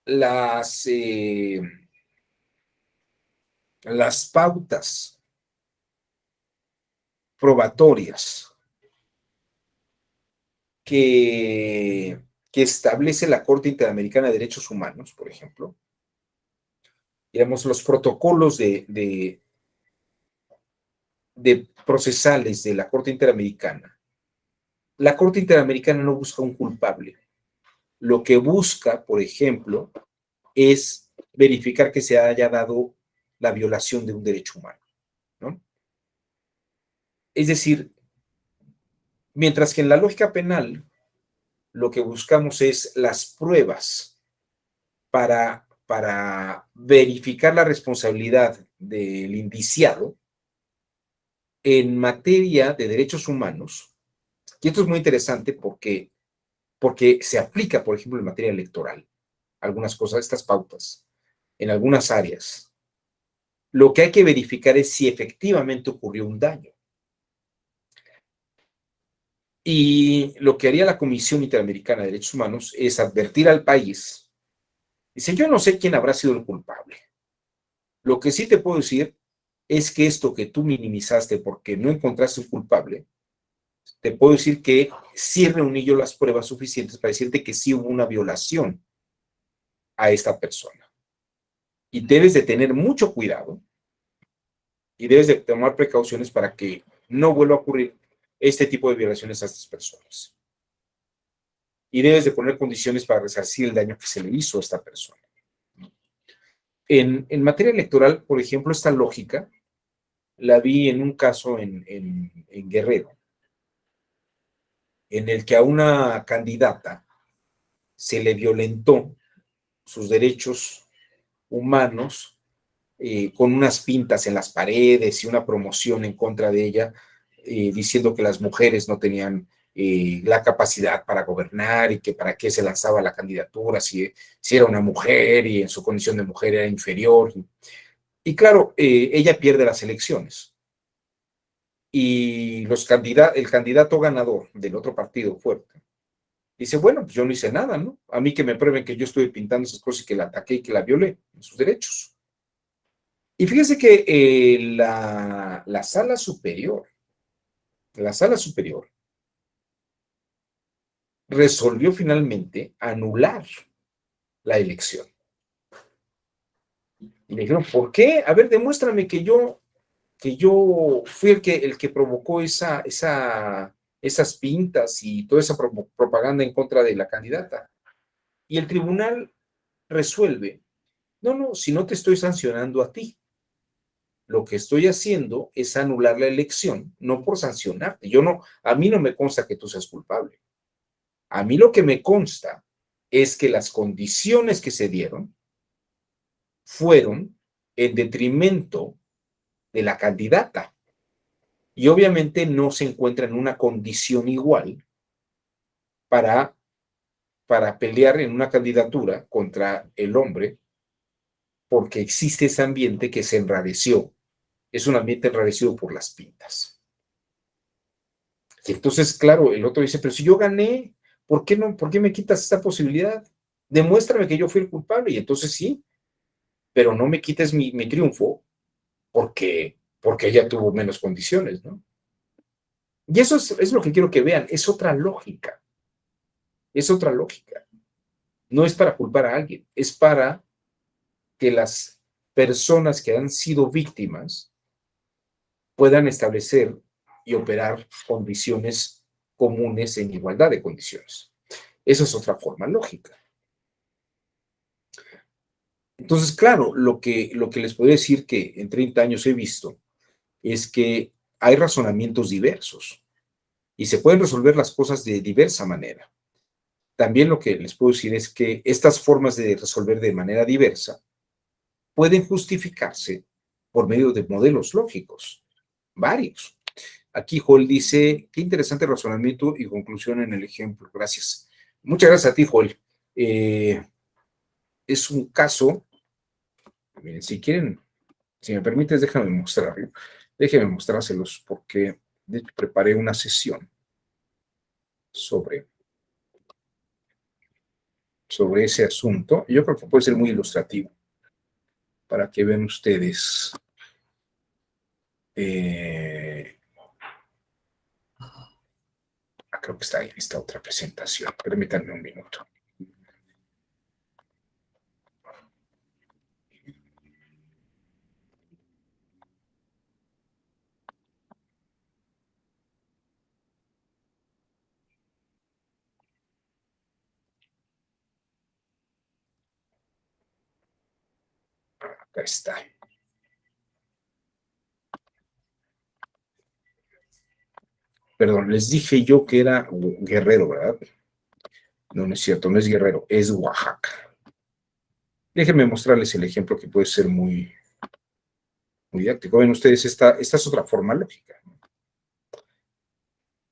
las pautas probatorias que establece la Corte Interamericana de Derechos Humanos, por ejemplo, digamos, los protocolos de procesales de la Corte Interamericana, la Corte Interamericana no busca un culpable. Lo que busca, por ejemplo, es verificar que se haya dado la violación de un derecho humano, ¿no? Es decir, mientras que en la lógica penal lo que buscamos es las pruebas para verificar la responsabilidad del indiciado, en materia de derechos humanos, y esto es muy interesante porque se aplica, por ejemplo, en materia electoral, algunas cosas, estas pautas, en algunas áreas. Lo que hay que verificar es si efectivamente ocurrió un daño. Y lo que haría la Comisión Interamericana de Derechos Humanos es advertir al país. Dice, yo no sé quién habrá sido el culpable. Lo que sí te puedo decir es que esto que tú minimizaste porque no encontraste un culpable, te puedo decir que sí reuní yo las pruebas suficientes para decirte que sí hubo una violación a esta persona. Y debes de tener mucho cuidado y debes de tomar precauciones para que no vuelva a ocurrir este tipo de violaciones a estas personas. Y debes de poner condiciones para resarcir el daño que se le hizo a esta persona. En materia electoral, por ejemplo, esta lógica la vi en un caso en Guerrero, en el que a una candidata se le violentó sus derechos humanos con unas pintas en las paredes y una promoción en contra de ella, diciendo que las mujeres no tenían la capacidad para gobernar y que para qué se lanzaba la candidatura si era una mujer y en su condición de mujer era inferior. Y claro, ella pierde las elecciones. Y el candidato ganador del otro partido fuerte dice, bueno, pues yo no hice nada, ¿no? A mí que me prueben que yo estoy pintando esas cosas y que la ataqué y que la violé en sus derechos. Y fíjese que la sala superior resolvió finalmente anular la elección. Y le dijeron, ¿por qué? A ver, demuéstrame que yo fui el que provocó esas pintas y toda esa propaganda en contra de la candidata. Y el tribunal resuelve, no, si no te estoy sancionando a ti, lo que estoy haciendo es anular la elección, no por sancionarte. A mí no me consta que tú seas culpable. A mí lo que me consta es que las condiciones que se dieron fueron en detrimento de la candidata. Y obviamente no se encuentra en una condición igual para pelear en una candidatura contra el hombre, porque existe ese ambiente que se enrareció. Es un ambiente enrarecido por las pintas. Y entonces, claro, el otro dice, pero si yo gané, ¿por qué me quitas esta posibilidad? Demuéstrame que yo fui el culpable. Y entonces sí, pero no me quites mi triunfo porque ella tuvo menos condiciones, ¿no? Y eso es lo que quiero que vean, es otra lógica. Es otra lógica. No es para culpar a alguien, es para que las personas que han sido víctimas puedan establecer y operar condiciones comunes en igualdad de condiciones. Esa es otra forma lógica. Entonces, claro, lo que les podría decir que en 30 años he visto es que hay razonamientos diversos y se pueden resolver las cosas de diversa manera. También lo que les puedo decir es que estas formas de resolver de manera diversa pueden justificarse por medio de modelos lógicos, varios. Aquí Joel dice, qué interesante razonamiento y conclusión en el ejemplo. Gracias. Muchas gracias a ti, Joel. Es un caso, miren, si quieren, si me permites, déjame mostrarlo. Déjenme mostrárselos porque de hecho preparé una sesión sobre ese asunto. Yo creo que puede ser muy ilustrativo para que vean ustedes creo que está ahí esta otra presentación. Permítanme un minuto. Acá está. Perdón, les dije yo que era Guerrero, ¿verdad? No, no es cierto, no es Guerrero, es Oaxaca. Déjenme mostrarles el ejemplo que puede ser muy didáctico. Ven ustedes, esta es otra forma lógica.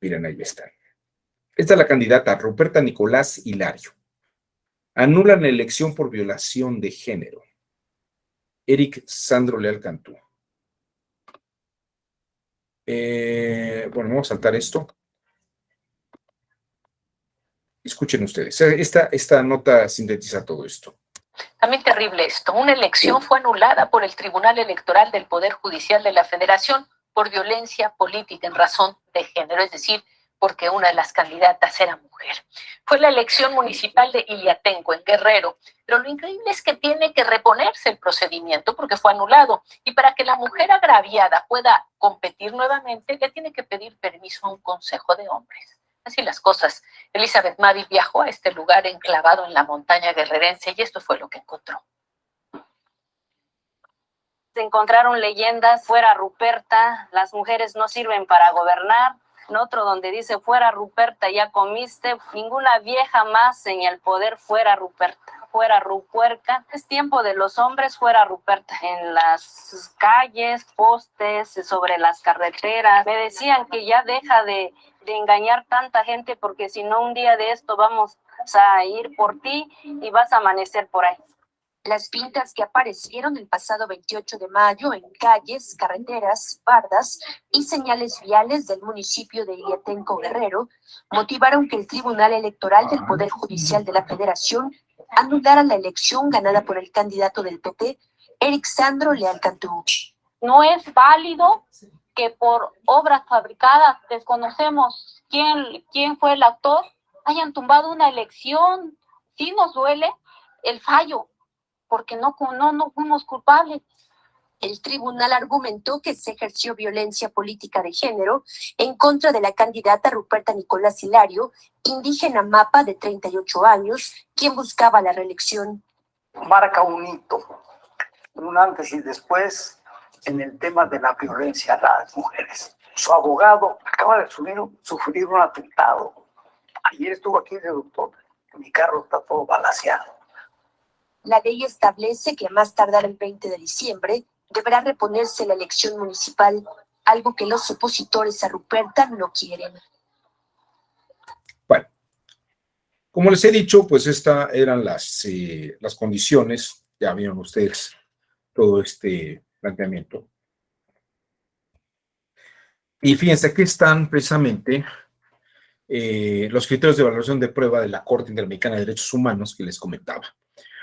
Miren, ahí está. Esta es la candidata Ruperta Nicolás Hilario. Anulan la elección por violación de género. Eric Sandro Leal Cantú. Bueno, vamos a saltar esto. Escuchen ustedes. Esta nota sintetiza todo esto. También terrible esto. Una elección fue anulada por el Tribunal Electoral del Poder Judicial de la Federación por violencia política en razón de género, es decir, porque una de las candidatas era mujer. Fue la elección municipal de Iliatenco, en Guerrero, pero lo increíble es que tiene que reponerse el procedimiento porque fue anulado, y para que la mujer agraviada pueda competir nuevamente, le tiene que pedir permiso a un consejo de hombres. Así las cosas. Elizabeth Mávil viajó a este lugar enclavado en la montaña guerrerense y esto fue lo que encontró. Se encontraron leyendas, fuera Ruperta, las mujeres no sirven para gobernar. En otro donde dice, fuera Ruperta, ya comiste, ninguna vieja más en el poder, fuera Ruperta, fuera Rupuerca. Es tiempo de los hombres, fuera Ruperta. En las calles, postes, sobre las carreteras, me decían que ya deja de engañar tanta gente, porque si no un día de esto vamos a ir por ti y vas a amanecer por ahí. Las pintas que aparecieron el pasado 28 de mayo en calles, carreteras, bardas y señales viales del municipio de Iliatenco, Guerrero, motivaron que el Tribunal Electoral del Poder Judicial de la Federación anulara la elección ganada por el candidato del PP, Eric Sandro Leal Cantú. No es válido que por obras fabricadas, desconocemos quién fue el actor, hayan tumbado una elección. Sí nos duele el fallo, porque no fuimos culpables. El tribunal argumentó que se ejerció violencia política de género en contra de la candidata Ruperta Nicolás Hilario, indígena mapa de 38 años, quien buscaba la reelección. Marca un hito, un antes y después en el tema de la violencia a las mujeres. Su abogado acaba de sufrir un atentado. Ayer estuvo aquí de doctor, mi carro está todo balaceado. La ley establece que a más tardar el 20 de diciembre deberá reponerse la elección municipal, algo que los opositores a Ruperta no quieren. Bueno, como les he dicho, pues estas eran las condiciones, ya vieron ustedes todo este planteamiento. Y fíjense, aquí están precisamente los criterios de evaluación de prueba de la Corte Interamericana de Derechos Humanos que les comentaba.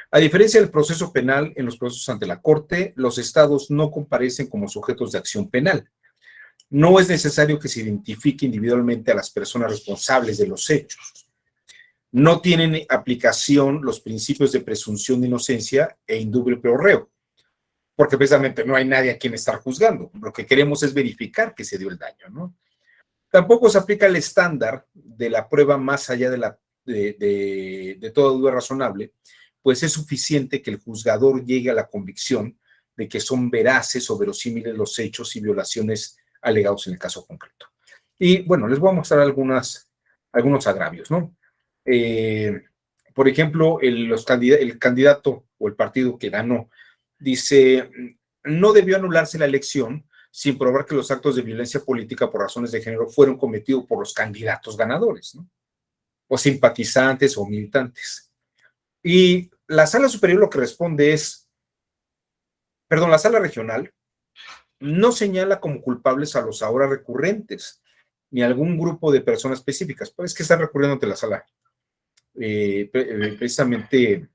A diferencia del proceso penal, en los procesos ante la Corte, los estados no comparecen como sujetos de acción penal. No es necesario que se identifique individualmente a las personas responsables de los hechos. no tienen aplicación los principios de presunción de inocencia e indubio pro reo, porque precisamente no hay nadie a quien estar juzgando. Lo que queremos es verificar que se dio el daño, ¿no? Tampoco se aplica el estándar de la prueba más allá de toda duda razonable, pues es suficiente que el juzgador llegue a la convicción de que son veraces o verosímiles los hechos y violaciones alegados en el caso concreto. Y bueno, les voy a mostrar algunos agravios, ¿no? Por ejemplo, el candidato o el partido que ganó dice, no debió anularse la elección sin probar que los actos de violencia política por razones de género fueron cometidos por los candidatos ganadores, ¿no? O simpatizantes o militantes. Y la sala superior lo que responde es, perdón, la sala regional no señala como culpables a los ahora recurrentes, ni a algún grupo de personas específicas, pues es que están recurriendo ante la sala precisamente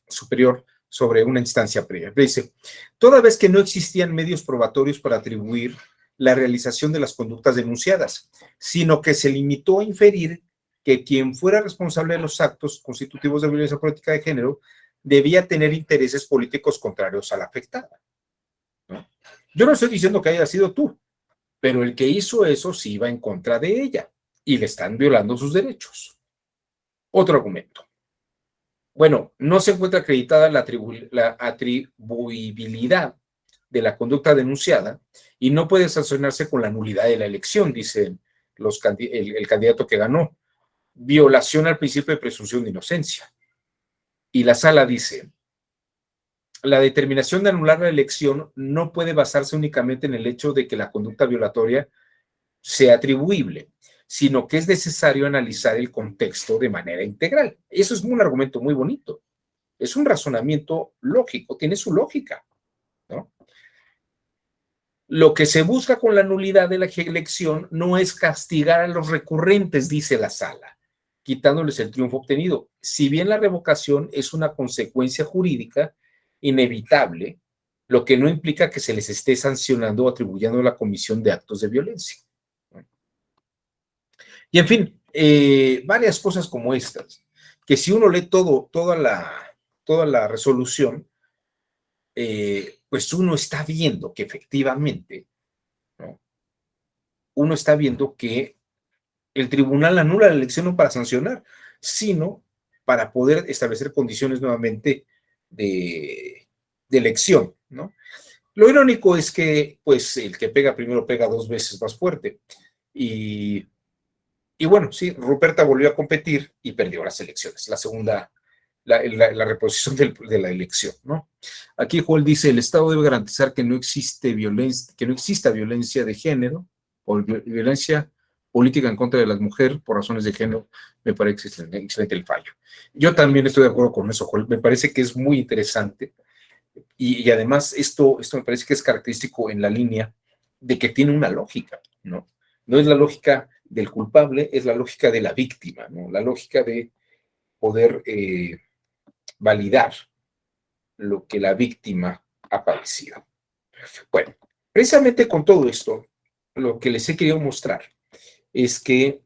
superior sobre una instancia previa. Dice, toda vez que no existían medios probatorios para atribuir la realización de las conductas denunciadas, sino que se limitó a inferir que quien fuera responsable de los actos constitutivos de violencia política de género debía tener intereses políticos contrarios a la afectada, ¿no? Yo no estoy diciendo que haya sido tú, pero el que hizo eso sí iba en contra de ella y le están violando sus derechos. Otro argumento. Bueno, no se encuentra acreditada la atribuibilidad de la conducta denunciada y no puede sancionarse con la nulidad de la elección, dice el candidato que ganó. Violación al principio de presunción de inocencia. Y la sala dice, la determinación de anular la elección no puede basarse únicamente en el hecho de que la conducta violatoria sea atribuible, sino que es necesario analizar el contexto de manera integral. Eso es un argumento muy bonito. Es un razonamiento lógico, tiene su lógica, ¿no? Lo que se busca con la nulidad de la elección no es castigar a los recurrentes, dice la sala, quitándoles el triunfo obtenido. Si bien la revocación es una consecuencia jurídica inevitable, lo que no implica que se les esté sancionando o atribuyendo la comisión de actos de violencia. Y en fin, varias cosas como estas, que si uno lee toda la resolución, pues uno está viendo que efectivamente, ¿no? Uno está viendo que el tribunal anula la elección no para sancionar, sino para poder establecer condiciones nuevamente de elección, ¿no? Lo irónico es que, pues, el que pega primero pega 2 veces más fuerte. Y bueno, sí, Ruperta volvió a competir y perdió las elecciones, la segunda, la reposición de la elección, ¿no? Aquí Joel dice, el Estado debe garantizar que no exista violencia de género o violencia política en contra de las mujeres por razones de género. Me parece excelente el fallo. Yo también estoy de acuerdo con eso, Joel. Me parece que es muy interesante y además esto me parece que es característico en la línea de que tiene una lógica, ¿no? No es la lógica del culpable, es la lógica de la víctima, ¿no? La lógica de poder validar lo que la víctima ha padecido. Bueno, precisamente con todo esto, lo que les he querido mostrar es que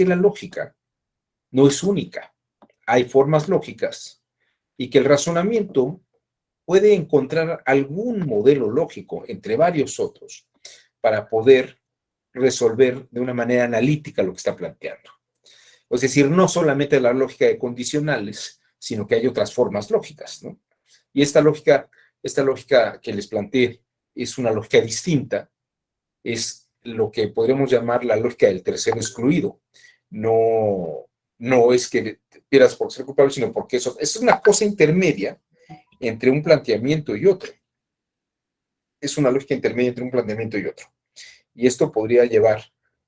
la lógica no es única. Hay formas lógicas y que el razonamiento puede encontrar algún modelo lógico entre varios otros para poder resolver de una manera analítica lo que está planteando. Es decir, no solamente la lógica de condicionales, sino que hay otras formas lógicas, ¿no? Y esta lógica que les planteé es una lógica distinta, es lo que podríamos llamar la lógica del tercero excluido. No es que pierdas por ser culpable, sino porque eso es una cosa intermedia entre un planteamiento y otro. Es una lógica intermedia entre un planteamiento y otro. Y esto podría llevar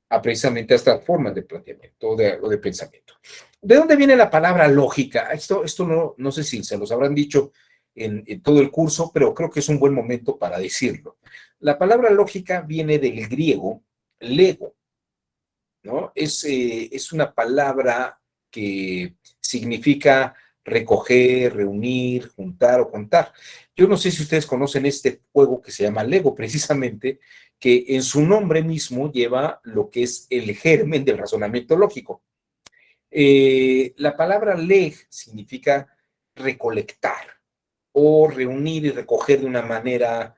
a precisamente a estas formas de planteamiento o de pensamiento. ¿De dónde viene la palabra lógica? Esto no sé si se los habrán dicho en todo el curso, pero creo que es un buen momento para decirlo. La palabra lógica viene del griego lego, ¿no? Es una palabra que significa recoger, reunir, juntar o contar. Yo no sé si ustedes conocen este juego que se llama Lego, precisamente, que en su nombre mismo lleva lo que es el germen del razonamiento lógico. La palabra leg significa recolectar o reunir y recoger de una manera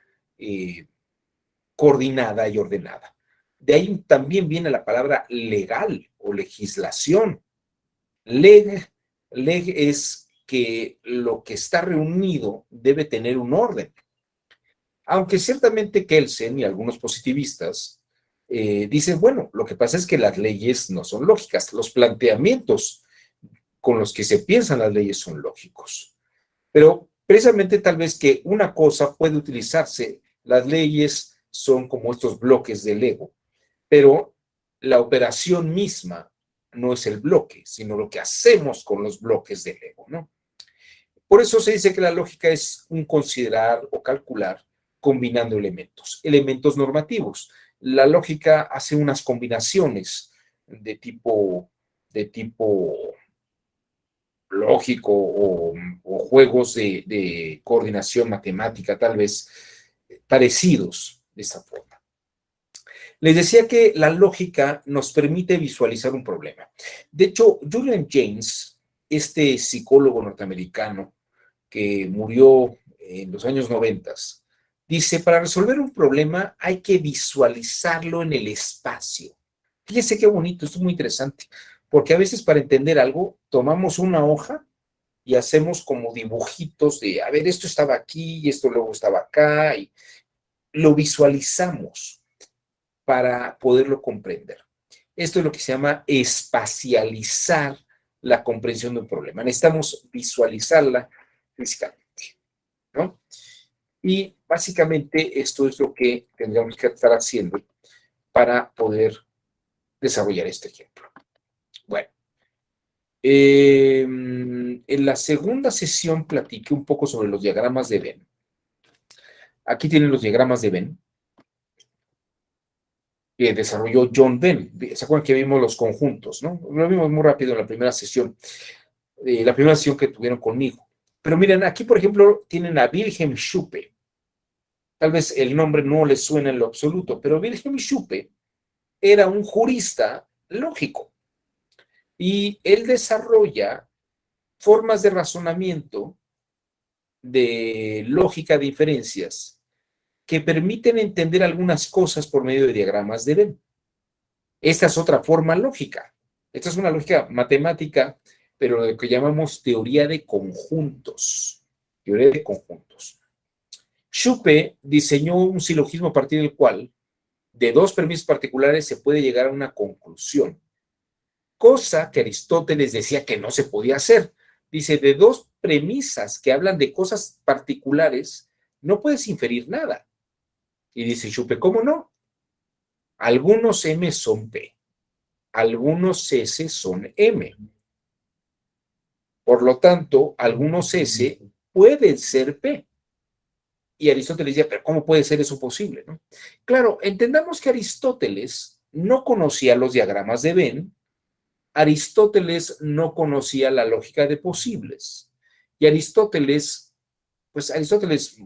coordinada y ordenada. De ahí también viene la palabra legal o legislación. Leg es que lo que está reunido debe tener un orden. Aunque ciertamente Kelsen y algunos positivistas dicen, bueno, lo que pasa es que las leyes no son lógicas, los planteamientos con los que se piensan las leyes son lógicos. Pero precisamente tal vez que una cosa puede utilizarse, las leyes son como estos bloques de Lego, pero la operación misma no es el bloque, sino lo que hacemos con los bloques de Lego, ¿no? Por eso se dice que la lógica es un considerar o calcular combinando elementos normativos. La lógica hace unas combinaciones de tipo lógico o juegos de coordinación matemática, tal vez parecidos de esta forma. Les decía que la lógica nos permite visualizar un problema. De hecho, Julian Jaynes, este psicólogo norteamericano que murió en los años 90, dice, para resolver un problema hay que visualizarlo en el espacio. Fíjense qué bonito, esto es muy interesante, porque a veces para entender algo tomamos una hoja y hacemos como dibujitos de, a ver, esto estaba aquí y esto luego estaba acá, y lo visualizamos para poderlo comprender. Esto es lo que se llama espacializar la comprensión de un problema. Necesitamos visualizarla físicamente, ¿no? Y básicamente esto es lo que tendríamos que estar haciendo para poder desarrollar este ejemplo. Bueno, en la segunda sesión platiqué un poco sobre los diagramas de Venn. Aquí tienen los diagramas de Venn que desarrolló John Venn. ¿Se acuerdan que vimos los conjuntos, no? Lo vimos muy rápido en la primera sesión que tuvieron conmigo. Pero miren, aquí, por ejemplo, tienen a Wilhelm Schupe. Tal vez el nombre no les suena en lo absoluto, pero Wilhelm Schupe era un jurista lógico y él desarrolla formas de razonamiento de lógica de inferencias que permiten entender algunas cosas por medio de diagramas de Venn. Esta es otra forma lógica. Esta es una lógica matemática, pero lo que llamamos teoría de conjuntos. Teoría de conjuntos. Schupe diseñó un silogismo a partir del cual de dos premisas particulares se puede llegar a una conclusión, cosa que Aristóteles decía que no se podía hacer. Dice, de dos premisas que hablan de cosas particulares, no puedes inferir nada. Y dice Schupe, ¿cómo no? Algunos M son P, algunos S son M. Por lo tanto, algunos S pueden ser P. Y Aristóteles decía, pero ¿cómo puede ser eso posible, no? Claro, entendamos que Aristóteles no conocía los diagramas de Venn, Aristóteles no conocía la lógica de posibles, y Aristóteles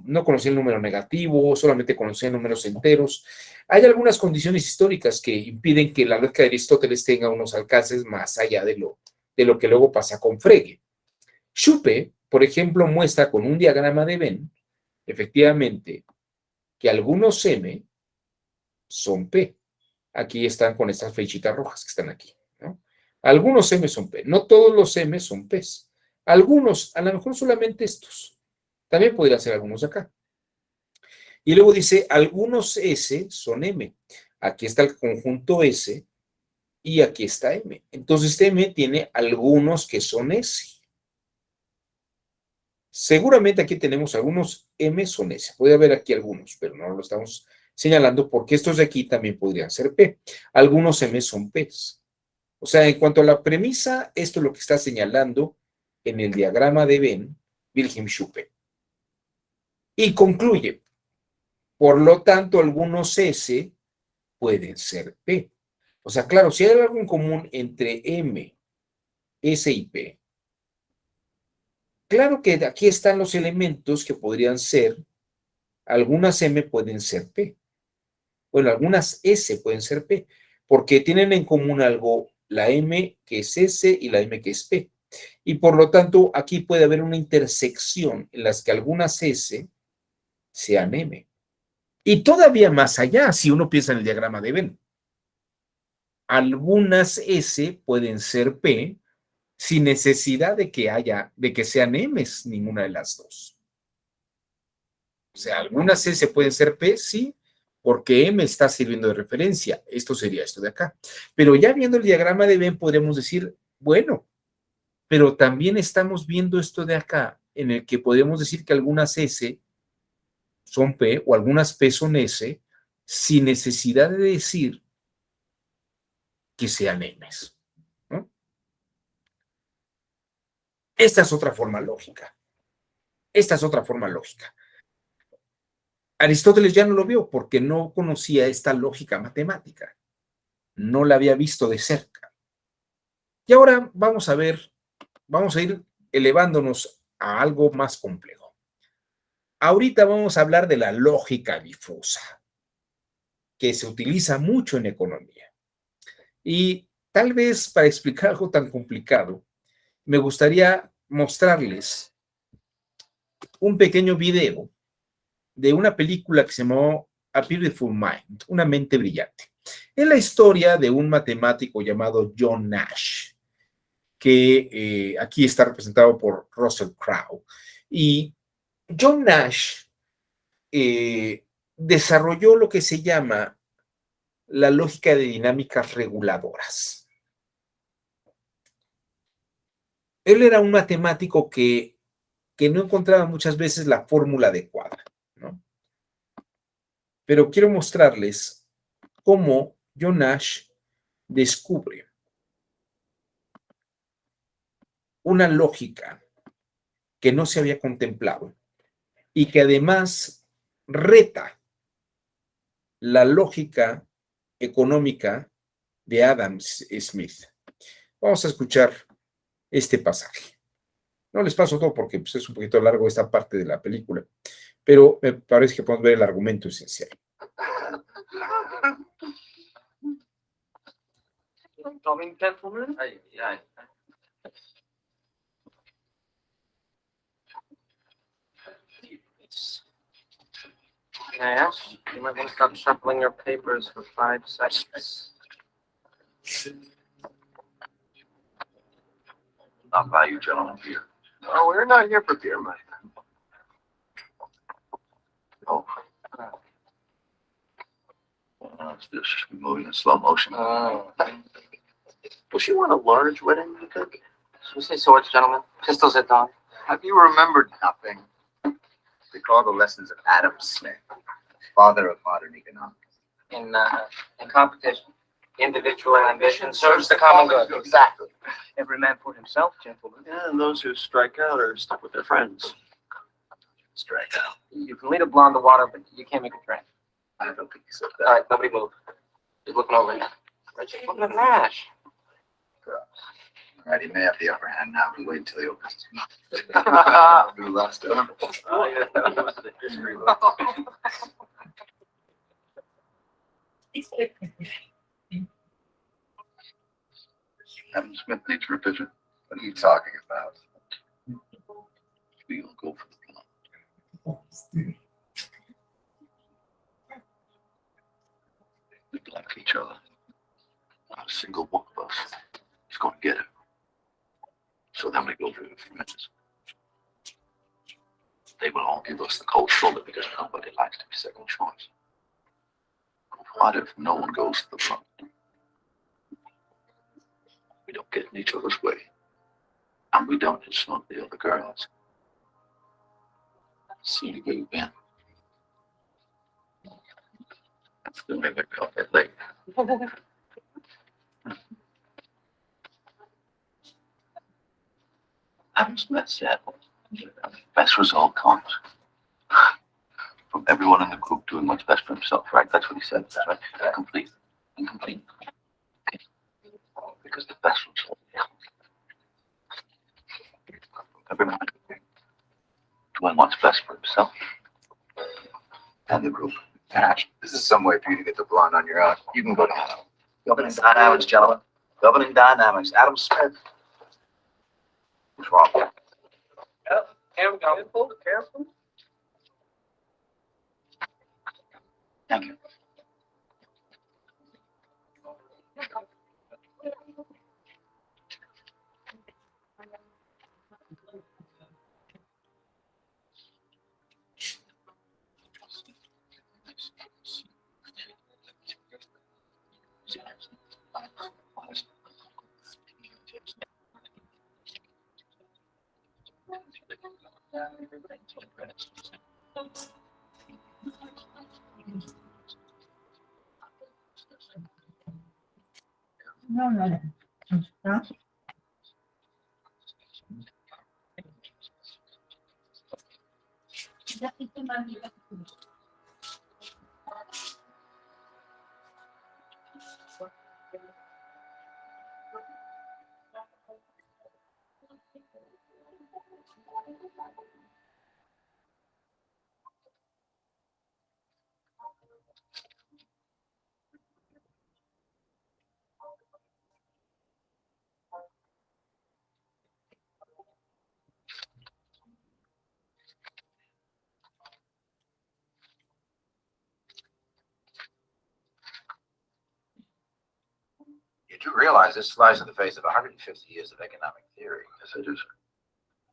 no conocía el número negativo, solamente conocía números enteros. Hay algunas condiciones históricas que impiden que la lógica de Aristóteles tenga unos alcances más allá de lo que luego pasa con Frege. Schupe, por ejemplo, muestra con un diagrama de Venn, efectivamente, que algunos M son P. Aquí están con estas flechitas rojas que están aquí, ¿no? Algunos M son P, no todos los M son P. Algunos, a lo mejor solamente estos. También podrían ser algunos acá. Y luego dice, algunos S son M. Aquí está el conjunto S y aquí está M. Entonces M tiene algunos que son S. Seguramente aquí tenemos algunos M son S. Puede haber aquí algunos, pero no lo estamos señalando porque estos de aquí también podrían ser P. Algunos M son P. O sea, en cuanto a la premisa, esto es lo que está señalando en el diagrama de Venn, Wilhelm Schupe. Y concluye, por lo tanto, algunos S pueden ser P. O sea, claro, si hay algo en común entre M, S y P, claro que aquí están los elementos que podrían ser, algunas M pueden ser P. Bueno, algunas S pueden ser P, porque tienen en común algo la M que es S y la M que es P. Y por lo tanto, aquí puede haber una intersección en las que algunas S sean M. Y todavía más allá, si uno piensa en el diagrama de Venn, algunas S pueden ser P sin necesidad de que sean M's ninguna de las dos. O sea, algunas S pueden ser P, sí, porque M está sirviendo de referencia. Esto sería esto de acá. Pero ya viendo el diagrama de Venn, podríamos decir, bueno, pero también estamos viendo esto de acá, en el que podemos decir que algunas S son P o algunas P son S, sin necesidad de decir que sean M's, ¿no? Esta es otra forma lógica. Esta es otra forma lógica. Aristóteles ya no lo vio porque no conocía esta lógica matemática. No la había visto de cerca. Y ahora vamos a ir elevándonos a algo más complejo. Ahorita vamos a hablar de la lógica difusa, que se utiliza mucho en economía. Y tal vez para explicar algo tan complicado, me gustaría mostrarles un pequeño video de una película que se llamó A Beautiful Mind, una mente brillante. Es la historia de un matemático llamado John Nash, que aquí está representado por Russell Crowe. Y John Nash desarrolló lo que se llama la lógica de dinámicas reguladoras. Él era un matemático que no encontraba muchas veces la fórmula adecuada, ¿no? Pero quiero mostrarles cómo John Nash descubre una lógica que no se había contemplado y que además reta la lógica económica de Adam Smith. Vamos a escuchar este pasaje. No les paso todo porque pues, es un poquito largo esta parte de la película, pero me parece que podemos ver el argumento esencial. Coming, gentlemen. Can I ask? You might want to stop shuffling your papers for 5 seconds. I'll buy you gentlemen beer. Oh, we're not here for beer, my friend. Oh. It's just moving in slow motion. Does she want a large wedding cake? Should we say swords, gentlemen? Pistols at dawn. Have you remembered nothing? Recall the lessons of Adam Smith, father of modern economics. In competition, individual ambition serves the common good. Exactly. Every man for himself, gentlemen. Yeah, and those who strike out are stuck with their friends. Strike out. You can lead a blonde to water, but you can't make a drink. I don't think he said All that. right, nobody move. Just looking over here. Look at Nash. All right, he may have the upper hand now. We wait until he opens his mouth. Do the last time. Adam Smith needs revision. What are you talking about? We'll go for the blonde. We like each other. Not a single one of us is going to get it. So then we go for the friends. They will all give us the cold shoulder because nobody likes to be second choice. What if no one goes to the front? We don't get in each other's way. And we don't insult the other girls. See you go, Ben. That's the way we felt that late. Adam Smith said, the best result comes from everyone in the group doing what's best for himself, right? That's what he said. That's right. Incomplete. Okay. Because the best result comes from everyone doing what's best for himself and the group. Ash, this is some way for you to get the blonde on your own. You can go to Governing Dynamics, gentlemen. Governing Dynamics. Adam Smith. What's wrong? Careful, careful. Thank you. You do realize this flies in the face of 150 years of economic theory. Yes, I do, sir.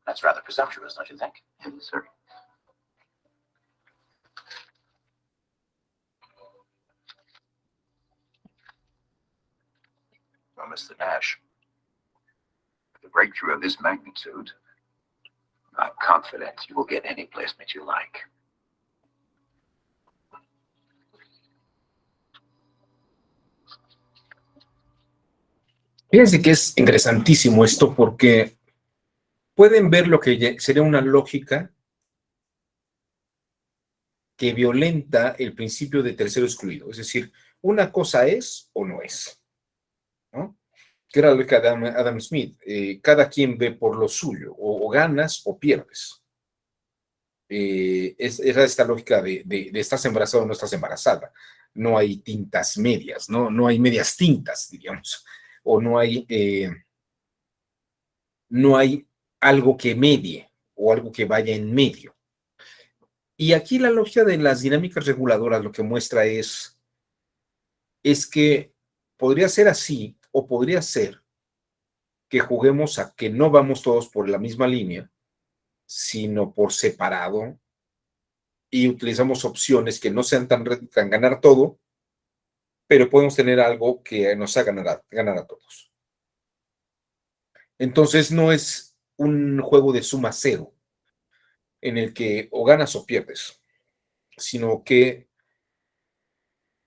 That's rather presumptuous, don't you think? Yes, sir. Well, Mr. Nash, with a breakthrough of this magnitude, I'm confident you will get any placement you like. Fíjense que es interesantísimo esto porque pueden ver lo que sería una lógica que violenta el principio de tercero excluido. Es decir, una cosa es o no es, ¿no? Que era la lógica de Adam Smith. Cada quien ve por lo suyo, o ganas o pierdes. Era esta lógica de estás embarazado o no estás embarazada. No hay tintas medias, no hay medias tintas, diríamos. O no hay algo que medie o algo que vaya en medio. Y aquí la lógica de las dinámicas reguladoras lo que muestra es que podría ser así o podría ser que juguemos a que no vamos todos por la misma línea, sino por separado y utilizamos opciones que no sean tan ganar todo, pero podemos tener algo que nos haga ganar a todos. Entonces no es un juego de suma cero en el que o ganas o pierdes, sino que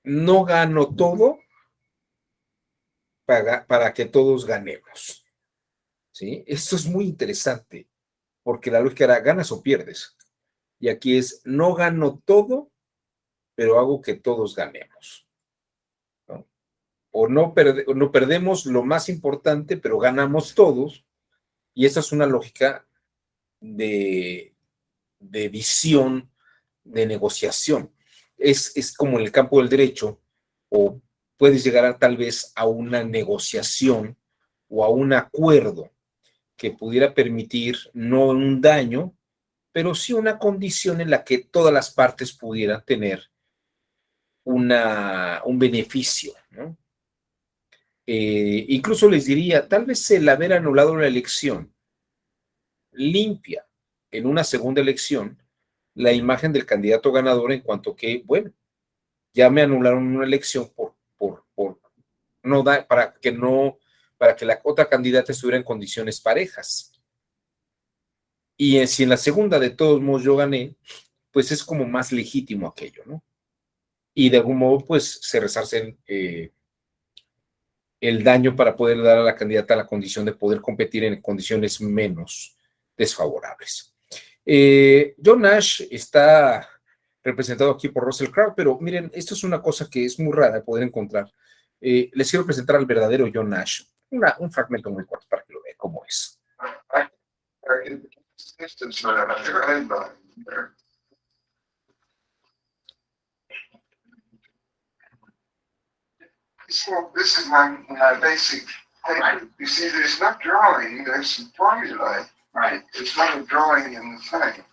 no gano todo para que todos ganemos. ¿Sí? Esto es muy interesante, porque la lógica era ganas o pierdes. Y aquí es no gano todo, pero hago que todos ganemos. ¿No? O no perdemos lo más importante, pero ganamos todos. Y esa es una lógica de visión, de negociación. Es como en el campo del derecho, o puedes llegar tal vez a una negociación o a un acuerdo que pudiera permitir no un daño, pero sí una condición en la que todas las partes pudieran tener un beneficio, ¿no? Incluso les diría, tal vez el haber anulado la elección limpia en una segunda elección la imagen del candidato ganador en cuanto que, bueno, ya me anularon una elección para que la otra candidata estuviera en condiciones parejas. Y si en la segunda de todos modos yo gané, pues es como más legítimo aquello, ¿no? Y de algún modo, pues se resarcen el daño para poder dar a la candidata la condición de poder competir en condiciones menos desfavorables. John Nash está representado aquí por Russell Crowe, pero miren, esto es una cosa que es muy rara de poder encontrar. Les quiero presentar al verdadero John Nash, un fragmento muy corto para que lo vean cómo es. Well, this is my basic paper. Right. You see, there's not drawing, there's some formulae. Right. It's not a drawing in the thing.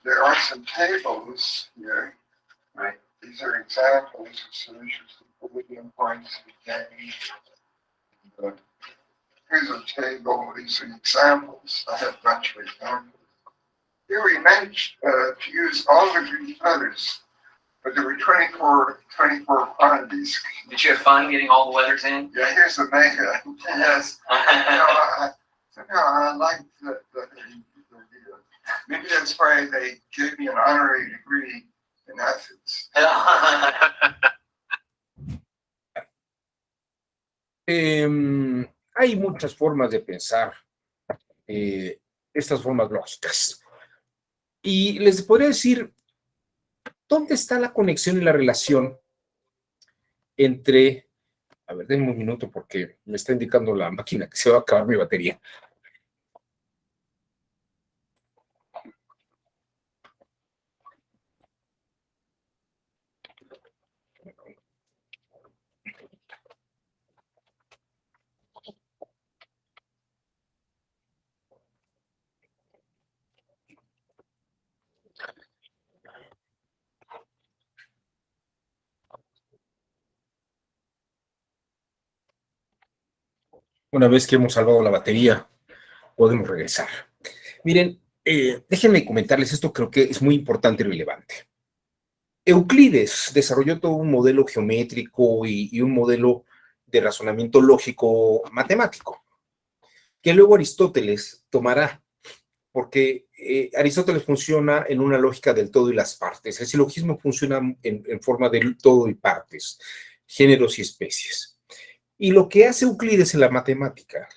There are some tables here. Right. These are examples of solutions to Boolean points and gain. Here's a table, these are examples. I have a bunch of examples. Here we managed to use all of these letters, but there were 24 quantities. Did you have fun getting all the letters in? Yeah, here's the mega. Yes. I like the maybe that's why they gave me an honorary degree in Athens. Hay muchas formas de pensar estas formas lógicas. Y les podría decir, ¿dónde está la conexión y la relación entre... A ver, denme un minuto porque me está indicando la máquina que se va a acabar mi batería. Una vez que hemos salvado la batería, podemos regresar. Miren, déjenme comentarles esto, creo que es muy importante y relevante. Euclides desarrolló todo un modelo geométrico y un modelo de razonamiento lógico matemático, que luego Aristóteles tomará, porque Aristóteles funciona en una lógica del todo y las partes. El silogismo funciona en forma de todo y partes, géneros y especies. Y lo que hace Euclides en la matemática,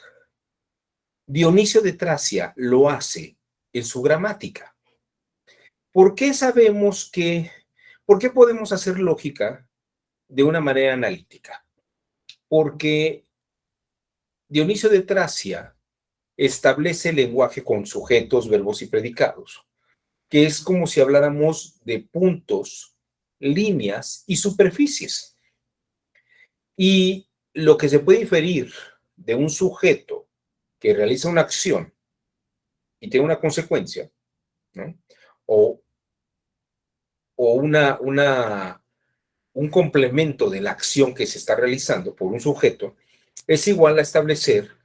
Dionisio de Tracia lo hace en su gramática. ¿Por qué podemos hacer lógica de una manera analítica? Porque Dionisio de Tracia establece el lenguaje con sujetos, verbos y predicados, que es como si habláramos de puntos, líneas y superficies. Y lo que se puede inferir de un sujeto que realiza una acción y tiene una consecuencia, ¿no? O un complemento de la acción que se está realizando por un sujeto, es igual a establecer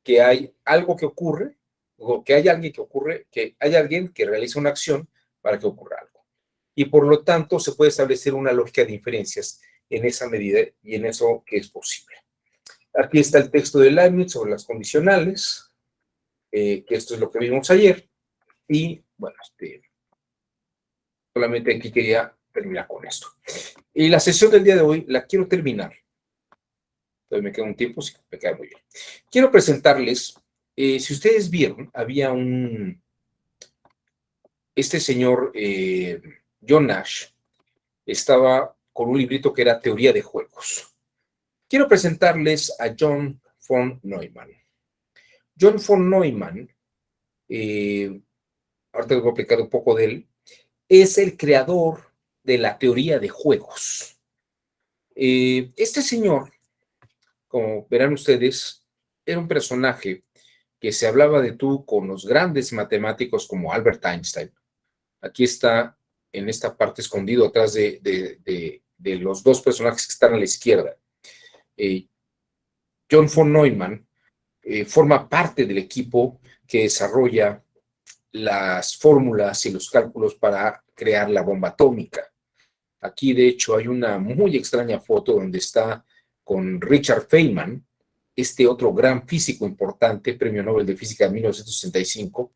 que hay algo que ocurre, o que hay alguien que realiza una acción para que ocurra algo. Y por lo tanto se puede establecer una lógica de inferencias en esa medida y en eso que es posible. Aquí está el texto de Leibniz sobre las condicionales, que esto es lo que vimos ayer, y bueno, solamente aquí quería terminar con esto. Y la sesión del día de hoy la quiero terminar. Entonces me queda un tiempo, sí, me queda muy bien. Quiero presentarles, si ustedes vieron, había este señor John Nash, estaba con un librito que era Teoría de Juegos. Quiero presentarles a John von Neumann. John von Neumann, ahorita les voy a explicar un poco de él, es el creador de la teoría de juegos. Este señor, como verán ustedes, era un personaje que se hablaba de tú con los grandes matemáticos como Albert Einstein. Aquí está en esta parte escondido atrás de los dos personajes que están a la izquierda. John von Neumann forma parte del equipo que desarrolla las fórmulas y los cálculos para crear la bomba atómica. Aquí, de hecho, hay una muy extraña foto donde está con Richard Feynman, este otro gran físico importante, premio Nobel de Física en 1965,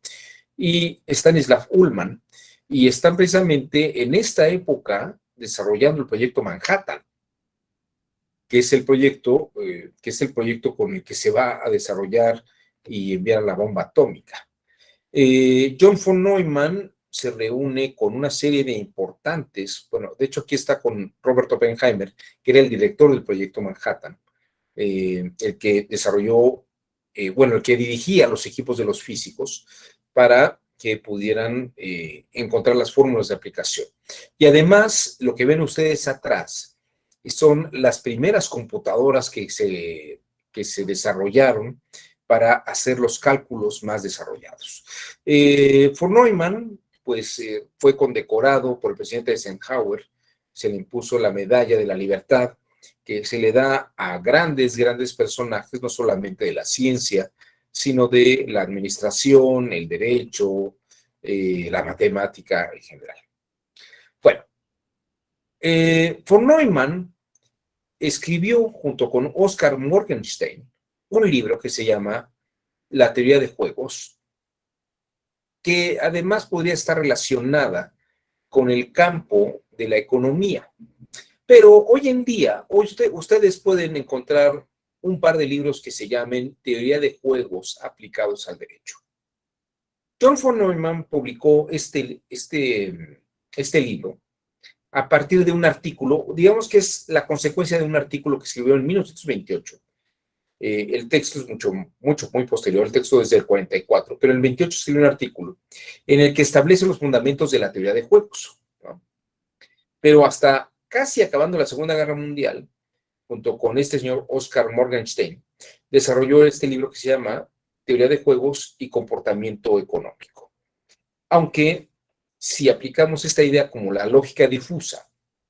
y Stanislav Ullmann, y están precisamente en esta época desarrollando el proyecto Manhattan, que es el proyecto con el que se va a desarrollar y enviar la bomba atómica. John von Neumann se reúne con una serie de importantes, bueno, de hecho aquí está con Robert Oppenheimer, que era el director del proyecto Manhattan, el que desarrolló, el que dirigía los equipos de los físicos para que pudieran encontrar las fórmulas de aplicación. Y además, lo que ven ustedes atrás son las primeras computadoras que se desarrollaron para hacer los cálculos más desarrollados. Von Neumann, pues, fue condecorado por el presidente Eisenhower, se le impuso la Medalla de la Libertad, que se le da a grandes personajes, no solamente de la ciencia, sino de la administración, el derecho, la matemática en general. Bueno, von Neumann escribió junto con Oscar Morgenstern un libro que se llama La teoría de juegos, que además podría estar relacionada con el campo de la economía. Pero hoy en día, ustedes pueden encontrar un par de libros que se llamen Teoría de juegos aplicados al derecho. John von Neumann publicó este libro a partir de un artículo, digamos que es la consecuencia de un artículo que escribió en 1928. El texto es muy posterior, el texto es del 44, pero en el 28 escribió un artículo en el que establece los fundamentos de la teoría de juegos, ¿no? Pero hasta casi acabando la Segunda Guerra Mundial, junto con este señor Oscar Morgenstern, desarrolló este libro que se llama Teoría de Juegos y Comportamiento Económico. Aunque, si aplicamos esta idea como la lógica difusa,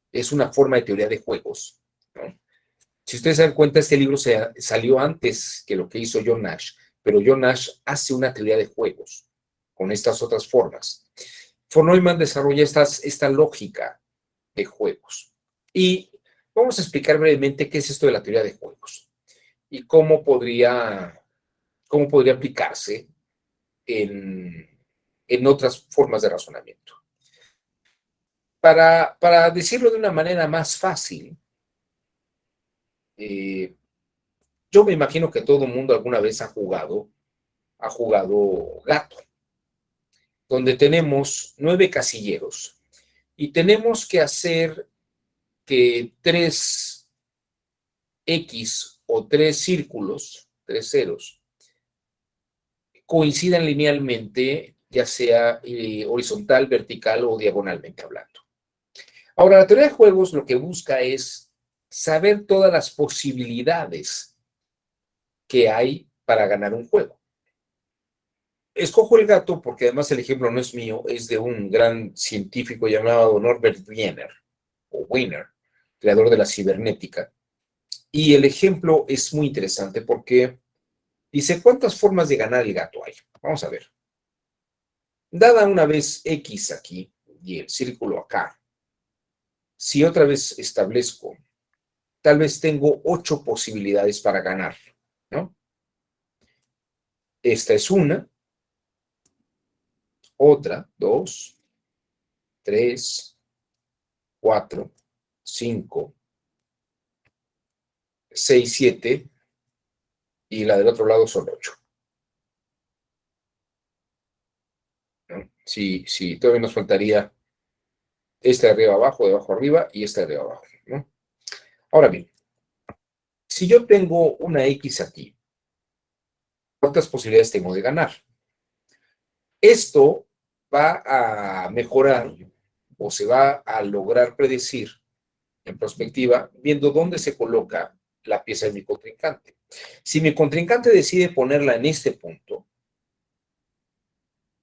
es una forma de teoría de juegos, ¿no? Si ustedes se dan cuenta, este libro salió antes que lo que hizo John Nash, pero John Nash hace una teoría de juegos con estas otras formas. Von Neumann desarrolla esta lógica de juegos. Y vamos a explicar brevemente qué es esto de la teoría de juegos y cómo podría aplicarse en otras formas de razonamiento. Para decirlo de una manera más fácil, yo me imagino que todo el mundo alguna vez ha jugado gato, donde tenemos 9 casilleros y tenemos que hacer que 3 X o 3 círculos, 3 ceros, coincidan linealmente, ya sea horizontal, vertical o diagonalmente hablando. Ahora, la teoría de juegos lo que busca es saber todas las posibilidades que hay para ganar un juego. Escojo el gato porque además el ejemplo no es mío, es de un gran científico llamado Norbert Wiener, creador de la cibernética. Y el ejemplo es muy interesante porque dice, ¿cuántas formas de ganar el gato hay? Vamos a ver. Dada una vez X aquí y el círculo acá, si otra vez establezco, tal vez tengo 8 posibilidades para ganar, ¿no? Esta es una, otra, 2, 3, 4, 5, 6, 7, y la del otro lado son 8. ¿No? Sí, todavía nos faltaría esta de arriba abajo, de abajo arriba, y esta de arriba abajo, ¿no? Ahora bien, si yo tengo una X aquí, ¿cuántas posibilidades tengo de ganar? Esto va a mejorar o se va a lograr predecir en perspectiva viendo dónde se coloca la pieza de mi contrincante. Si mi contrincante decide ponerla en este punto,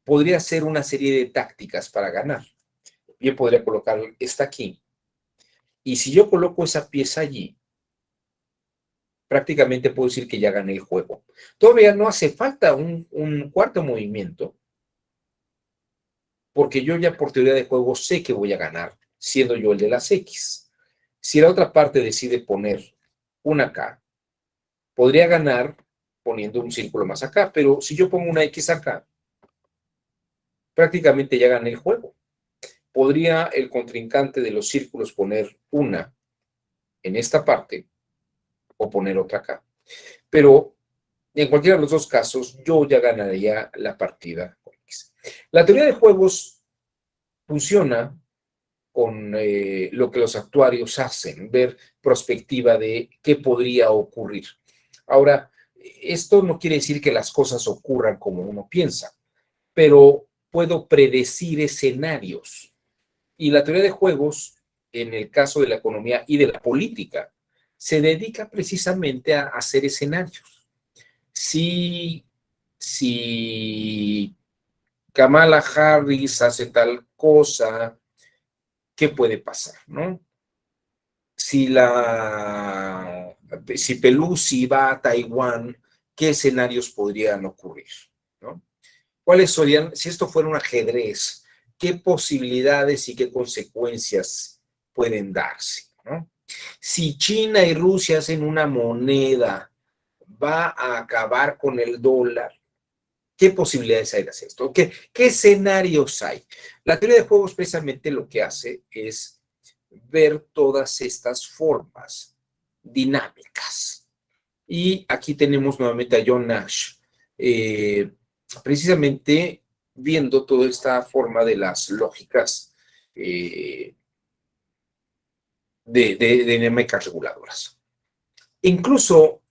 podría hacer una serie de tácticas para ganar. Bien, podría colocar esta aquí. Y si yo coloco esa pieza allí, prácticamente puedo decir que ya gané el juego. Todavía no hace falta un cuarto movimiento, porque yo ya por teoría de juego sé que voy a ganar, siendo yo el de las X. Si la otra parte decide poner una acá, podría ganar poniendo un círculo más acá, pero si yo pongo una X acá, prácticamente ya gané el juego. Podría el contrincante de los círculos poner una en esta parte o poner otra acá. Pero en cualquiera de los dos casos, yo ya ganaría la partida con X. La teoría de juegos funciona con lo que los actuarios hacen, ver perspectiva de qué podría ocurrir. Ahora, esto no quiere decir que las cosas ocurran como uno piensa, pero puedo predecir escenarios. Y la teoría de juegos en el caso de la economía y de la política, se dedica precisamente a hacer escenarios. Si Kamala Harris hace tal cosa, ¿qué puede pasar, no? Si Pelosi va a Taiwán, ¿qué escenarios podrían ocurrir, no? ¿Cuáles serían, si esto fuera un ajedrez, qué posibilidades y qué consecuencias pueden darse, ¿no? Si China y Rusia hacen una moneda, ¿va a acabar con el dólar? ¿Qué posibilidades hay de hacer esto? ¿Qué escenarios hay? La teoría de juegos precisamente lo que hace es ver todas estas formas dinámicas. Y aquí tenemos nuevamente a John Nash, precisamente viendo toda esta forma de las lógicas de dinámicas reguladoras. Incluso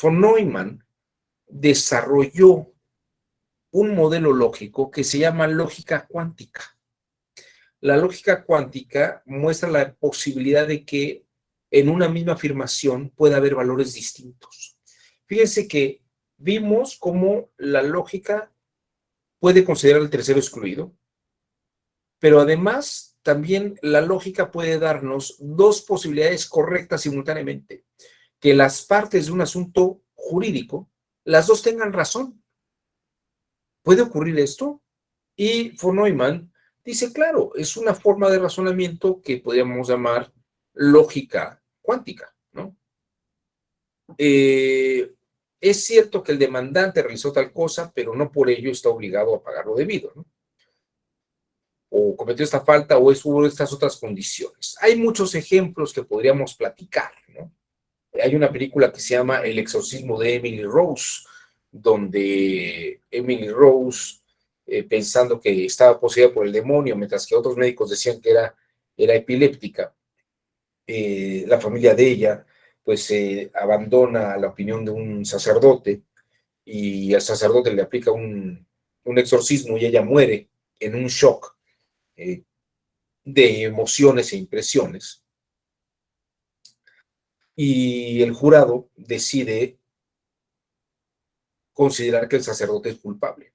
von Neumann desarrolló un modelo lógico que se llama lógica cuántica. La lógica cuántica muestra la posibilidad de que en una misma afirmación pueda haber valores distintos. Fíjense que vimos cómo la lógica puede considerar el tercero excluido, pero además también la lógica puede darnos dos posibilidades correctas simultáneamente, que las partes de un asunto jurídico, las dos tengan razón. ¿Puede ocurrir esto? Y von Neumann dice, claro, es una forma de razonamiento que podríamos llamar lógica cuántica, ¿no? Es cierto que el demandante realizó tal cosa, pero no por ello está obligado a pagar lo debido, ¿no? O cometió esta falta o hubo estas otras condiciones. Hay muchos ejemplos que podríamos platicar, ¿no? Hay una película que se llama El exorcismo de Emily Rose, donde Emily Rose, pensando que estaba poseída por el demonio, mientras que otros médicos decían que era epiléptica, la familia de ella pues abandona la opinión de un sacerdote y al sacerdote le aplica un exorcismo y ella muere en un shock de emociones e impresiones. Y el jurado decide considerar que el sacerdote es culpable.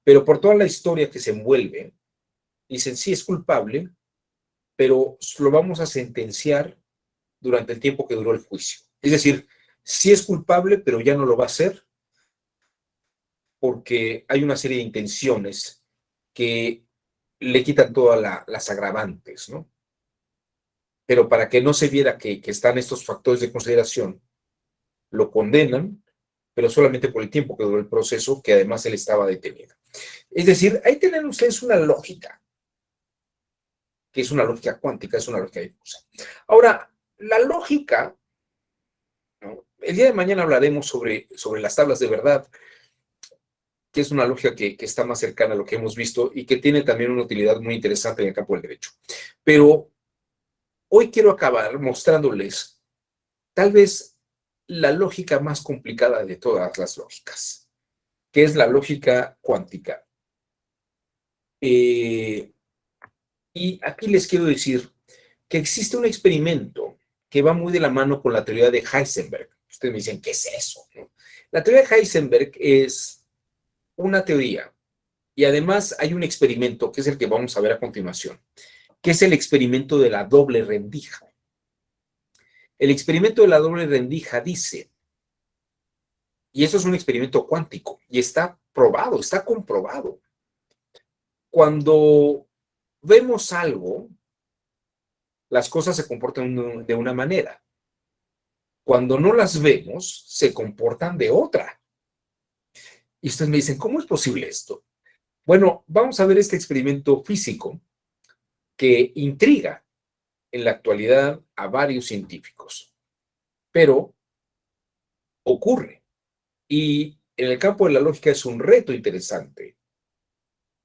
Pero por toda la historia que se envuelve, dicen, sí es culpable, pero lo vamos a sentenciar durante el tiempo que duró el juicio. Es decir, sí es culpable, pero ya no lo va a hacer porque hay una serie de intenciones que le quitan todas las agravantes, ¿no? Pero para que no se viera que están estos factores de consideración, lo condenan, pero solamente por el tiempo que duró el proceso, que además él estaba detenido. Es decir, ahí tienen ustedes una lógica, que es una lógica cuántica, es una lógica difusa. Ahora, la lógica, ¿no? El día de mañana hablaremos sobre las tablas de verdad, que es una lógica que está más cercana a lo que hemos visto y que tiene también una utilidad muy interesante en el campo del derecho. Pero hoy quiero acabar mostrándoles tal vez la lógica más complicada de todas las lógicas, que es la lógica cuántica. Y aquí les quiero decir que existe un experimento que va muy de la mano con la teoría de Heisenberg. Ustedes me dicen, ¿qué es eso? ¿No? La teoría de Heisenberg es una teoría y además hay un experimento que es el que vamos a ver a continuación, que es el experimento de la doble rendija. El experimento de la doble rendija dice, y eso es un experimento cuántico y está probado, está comprobado. Cuando vemos algo, las cosas se comportan de una manera. Cuando no las vemos, se comportan de otra. Y ustedes me dicen, ¿cómo es posible esto? Bueno, vamos a ver este experimento físico que intriga en la actualidad a varios científicos, pero ocurre. Y en el campo de la lógica es un reto interesante,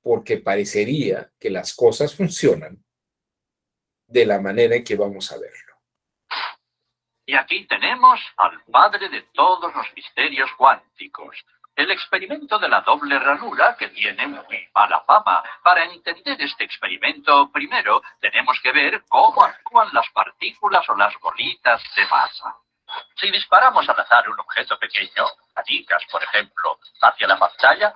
porque parecería que las cosas funcionan de la manera en que vamos a verlo. Y aquí tenemos al padre de todos los misterios cuánticos. El experimento de la doble ranura, que tiene muy mala fama. Para entender este experimento, primero tenemos que ver cómo actúan las partículas o las bolitas de masa. Si disparamos al azar un objeto pequeño, canicas, por ejemplo, hacia la pantalla,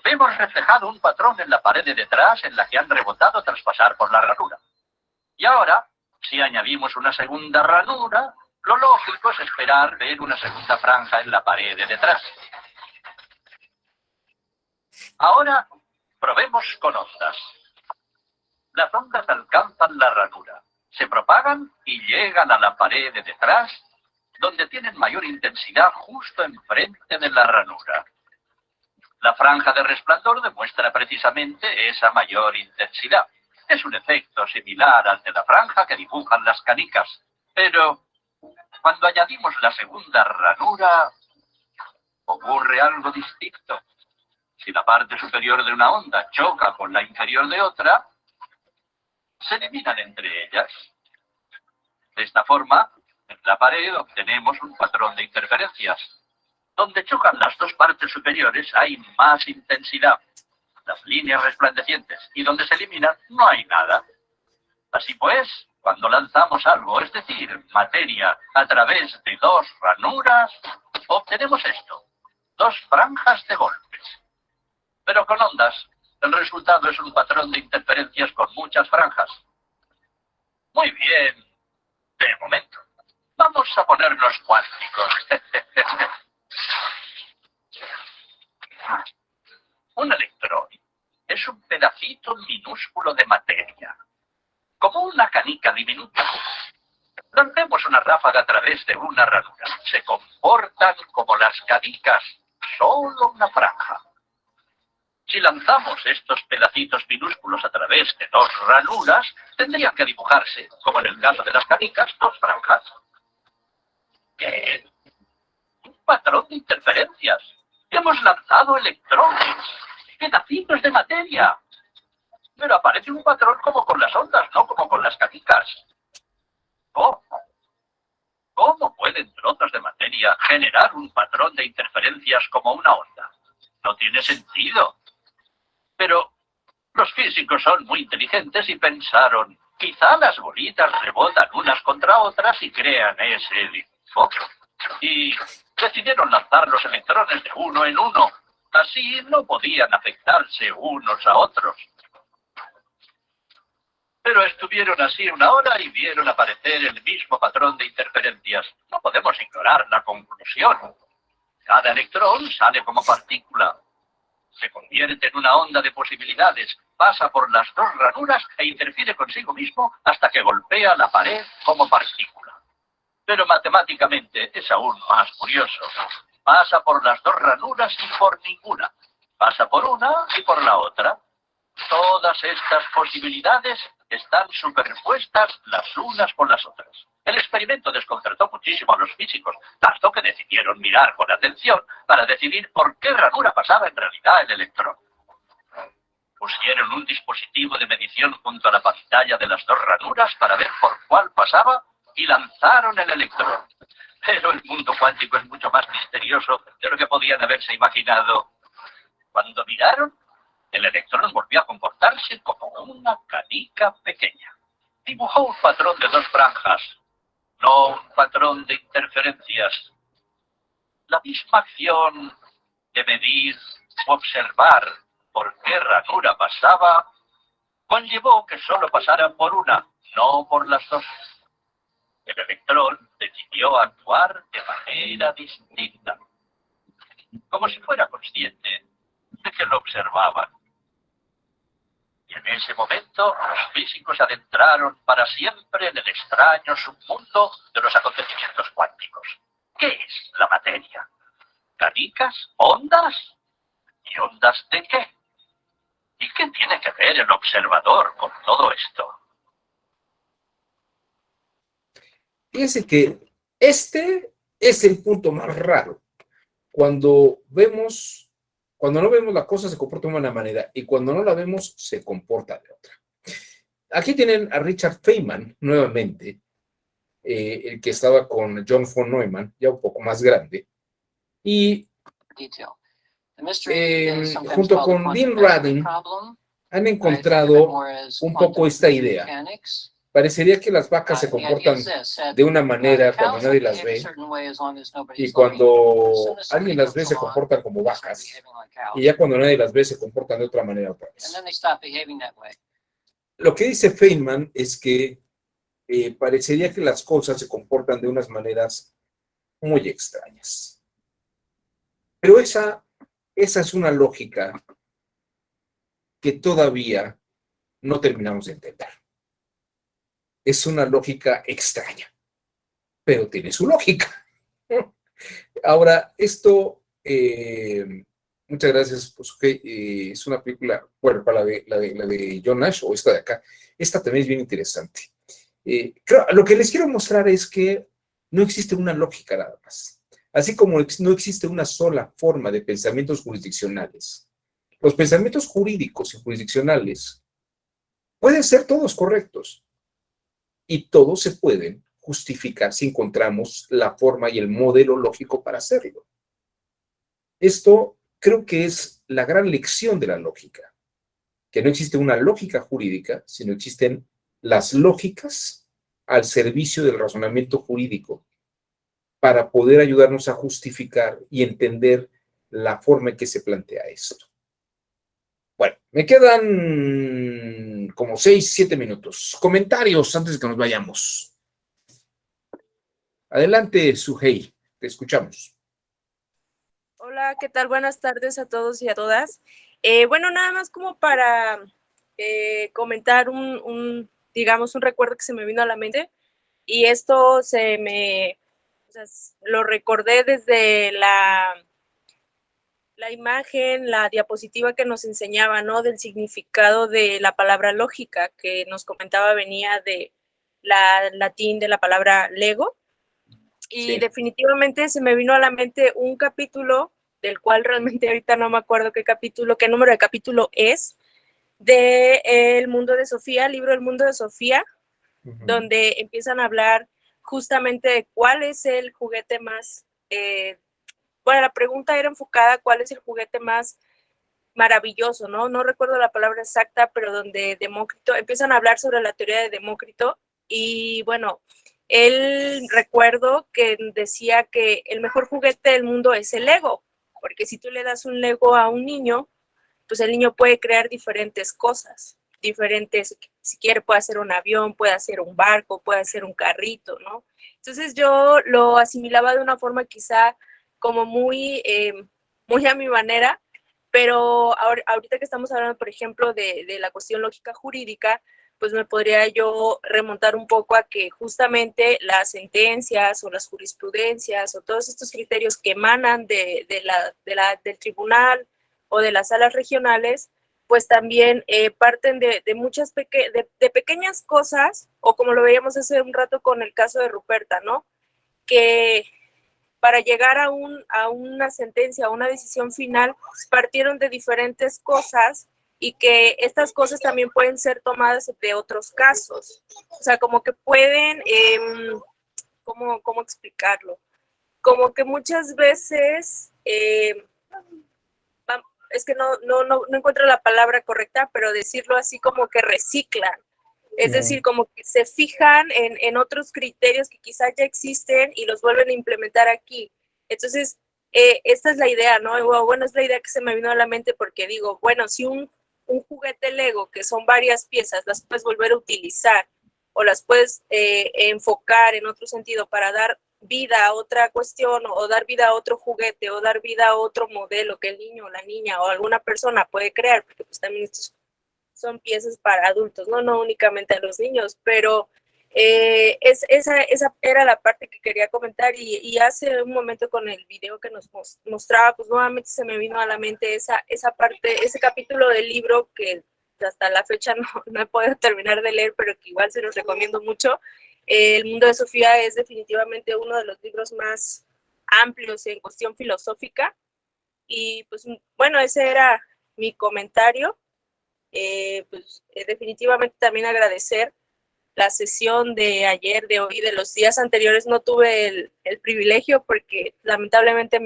vemos reflejado un patrón en la pared de detrás en la que han rebotado tras pasar por la ranura. Y ahora, si añadimos una segunda ranura, lo lógico es esperar ver una segunda franja en la pared de detrás. Ahora, probemos con ondas. Las ondas alcanzan la ranura, se propagan y llegan a la pared de detrás, donde tienen mayor intensidad justo enfrente de la ranura. La franja de resplandor demuestra precisamente esa mayor intensidad. Es un efecto similar al de la franja que dibujan las canicas, pero cuando añadimos la segunda ranura, ocurre algo distinto. Si la parte superior de una onda choca con la inferior de otra, se eliminan entre ellas. De esta forma, en la pared obtenemos un patrón de interferencias. Donde chocan las dos partes superiores hay más intensidad, las líneas resplandecientes, y donde se eliminan no hay nada. Así pues, cuando lanzamos algo, es decir, materia, a través de dos ranuras, obtenemos esto, dos franjas de golpes. Pero con ondas, el resultado es un patrón de interferencias con muchas franjas. Muy bien, de momento. Vamos a ponernos cuánticos. Un electrón es un pedacito minúsculo de materia, como una canica diminuta. Lancemos una ráfaga a través de una ranura. Se comportan como las canicas, solo una franja. Si lanzamos estos pedacitos minúsculos a través de dos ranuras, tendrían que dibujarse, como en el caso de las canicas, dos franjas. Bien. Un patrón de interferencias. Hemos lanzado electrones, pedacitos de materia. Pero aparece un patrón como con las ondas, no como con las canicas. ¿Cómo? ¿Cómo pueden trozos de materia generar un patrón de interferencias como una onda? No tiene sentido. Pero los físicos son muy inteligentes y pensaron, quizá las bolitas rebotan unas contra otras y crean ese dibujo. Y decidieron lanzar los electrones de uno en uno. Así no podían afectarse unos a otros. Pero estuvieron así una hora y vieron aparecer el mismo patrón de interferencias. No podemos ignorar la conclusión. Cada electrón sale como partícula. Se convierte en una onda de posibilidades, pasa por las dos ranuras e interfiere consigo mismo hasta que golpea la pared como partícula. Pero matemáticamente es aún más curioso. Pasa por las dos ranuras y por ninguna. Pasa por una y por la otra. Todas estas posibilidades están superpuestas las unas con las otras. El experimento desconcertó muchísimo a los físicos, tanto que decidieron mirar con atención para decidir por qué ranura pasaba en realidad el electrón. Pusieron un dispositivo de medición junto a la pantalla de las dos ranuras para ver por cuál pasaba y lanzaron el electrón. Pero el mundo cuántico es mucho más misterioso de lo que podían haberse imaginado. Cuando miraron, el electrón volvió a comportarse como una canica pequeña. Dibujó un patrón de dos franjas, no un patrón de interferencias. La misma acción de medir o observar por qué ranura pasaba conllevó que solo pasara por una, no por las dos. El electrón decidió actuar de manera distinta, como si fuera consciente de que lo observaban. Y en ese momento, los físicos se adentraron para siempre en el extraño submundo de los acontecimientos cuánticos. ¿Qué es la materia? ¿Canicas? ¿Ondas? ¿Y ondas de qué? ¿Y qué tiene que ver el observador con todo esto? Fíjense que este es el punto más raro. Cuando no vemos la cosa se comporta de una manera y cuando no la vemos se comporta de otra. Aquí tienen a Richard Feynman nuevamente, el que estaba con John von Neumann, ya un poco más grande, y junto con Dean Radin, han encontrado un poco esta idea. Parecería que las vacas se comportan de una manera cuando nadie las ve, y cuando alguien las ve se comportan como vacas, y ya cuando nadie las ve se comportan de otra manera otra vez. Lo que dice Feynman es que parecería que las cosas se comportan de unas maneras muy extrañas. Pero esa es una lógica que todavía no terminamos de entender. Es una lógica extraña, pero tiene su lógica. Ahora, esto, muchas gracias, pues, es una película, bueno, para la de John Nash, o esta de acá, esta también es bien interesante. Creo, lo que les quiero mostrar es que no existe una lógica nada más, así como no existe una sola forma de pensamientos jurisdiccionales. Los pensamientos jurídicos y jurisdiccionales pueden ser todos correctos, y todos se pueden justificar si encontramos la forma y el modelo lógico para hacerlo. Esto creo que es la gran lección de la lógica, que no existe una lógica jurídica, sino existen las lógicas al servicio del razonamiento jurídico para poder ayudarnos a justificar y entender la forma en que se plantea esto. Bueno, me quedan como 6, 7 minutos. Comentarios antes de que nos vayamos. Adelante, Suhey, te escuchamos. Hola, ¿qué tal? Buenas tardes a todos y a todas. Bueno, nada más como para comentar digamos, un recuerdo que se me vino a la mente, y esto lo recordé desde la imagen, la diapositiva que nos enseñaba, ¿no? Del significado de la palabra lógica, que nos comentaba venía de latín de la palabra lego. Y sí, definitivamente se me vino a la mente un capítulo, del cual realmente ahorita no me acuerdo qué número de capítulo es, de El Mundo de Sofía, el libro El Mundo de Sofía, donde empiezan a hablar justamente de cuál es el juguete más... bueno, la pregunta era enfocada a cuál es el juguete más maravilloso, ¿no? No recuerdo la palabra exacta, pero donde Demócrito, empiezan a hablar sobre la teoría de Demócrito, y bueno, él recuerdo que decía que el mejor juguete del mundo es el Lego, porque si tú le das un Lego a un niño, pues el niño puede crear diferentes cosas, diferentes, si quiere puede hacer un avión, puede hacer un barco, puede hacer un carrito, ¿no? Entonces yo lo asimilaba de una forma quizá como muy a mi manera, pero ahorita que estamos hablando, por ejemplo, de la cuestión lógica jurídica, pues me podría yo remontar un poco a que justamente las sentencias o las jurisprudencias o todos estos criterios que emanan del tribunal o de las salas regionales, pues también parten de muchas pequeñas cosas, o como lo veíamos hace un rato con el caso de Ruperta, ¿no? Que para llegar a una sentencia, a una decisión final, partieron de diferentes cosas, y que estas cosas también pueden ser tomadas de otros casos. O sea, como que pueden, ¿cómo explicarlo? Como que muchas veces, es que no encuentro la palabra correcta, pero decirlo así, como que reciclan. Es decir, como que se fijan en otros criterios que quizás ya existen y los vuelven a implementar aquí. Entonces, esta es la idea, ¿no? Bueno, es la idea que se me vino a la mente, porque digo, bueno, si un juguete Lego, que son varias piezas, las puedes volver a utilizar o las puedes enfocar en otro sentido para dar vida a otra cuestión, o dar vida a otro juguete, o dar vida a otro modelo que el niño o la niña o alguna persona puede crear, porque pues también estos son piezas para adultos, no únicamente a los niños, pero esa era la parte que quería comentar, y hace un momento con el video que nos mostraba, pues nuevamente se me vino a la mente esa parte, ese capítulo del libro que hasta la fecha no he podido terminar de leer, pero que igual se los recomiendo mucho. El Mundo de Sofía es definitivamente uno de los libros más amplios en cuestión filosófica, y pues bueno, ese era mi comentario. Definitivamente también agradecer la sesión de ayer, de hoy, de los días anteriores. No tuve el privilegio, porque lamentablemente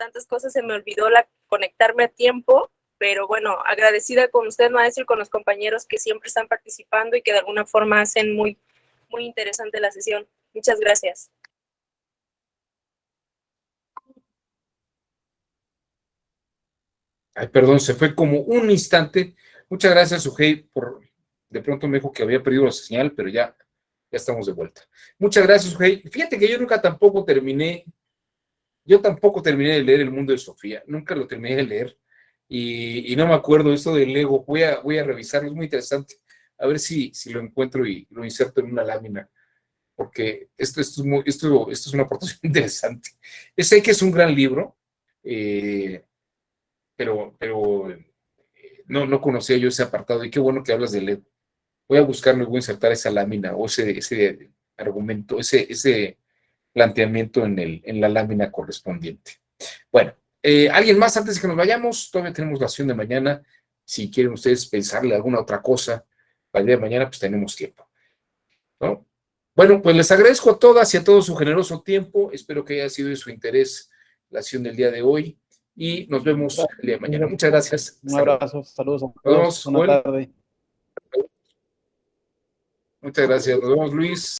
tantas cosas se me olvidó conectarme a tiempo, pero bueno, agradecida con usted, maestro, y con los compañeros que siempre están participando y que de alguna forma hacen muy, muy interesante la sesión. Muchas gracias. Ay, perdón, se fue como un instante. Muchas gracias, Sujei, de pronto me dijo que había perdido la señal, pero ya estamos de vuelta. Muchas gracias, Sujei. Fíjate que yo tampoco terminé de leer El Mundo de Sofía, nunca lo terminé de leer, y no me acuerdo esto del Lego. Voy a revisarlo, es muy interesante, a ver si lo encuentro y lo inserto en una lámina, porque esto es una aportación interesante. Sé que es un gran libro, pero no conocía yo ese apartado, y qué bueno que hablas de Lego. Voy a buscarlo y voy a insertar esa lámina o ese argumento, ese planteamiento en la lámina correspondiente. Bueno, ¿alguien más antes de que nos vayamos? Todavía tenemos la sesión de mañana. Si quieren ustedes pensarle alguna otra cosa para el día de mañana, pues tenemos tiempo, ¿no? Bueno, pues les agradezco a todas y a todos su generoso tiempo. Espero que haya sido de su interés la sesión del día de hoy y nos vemos el día de mañana. Muchas gracias. Un abrazo, saludos a todos. Buenas tardes. Muchas gracias. Nos vemos, Luis.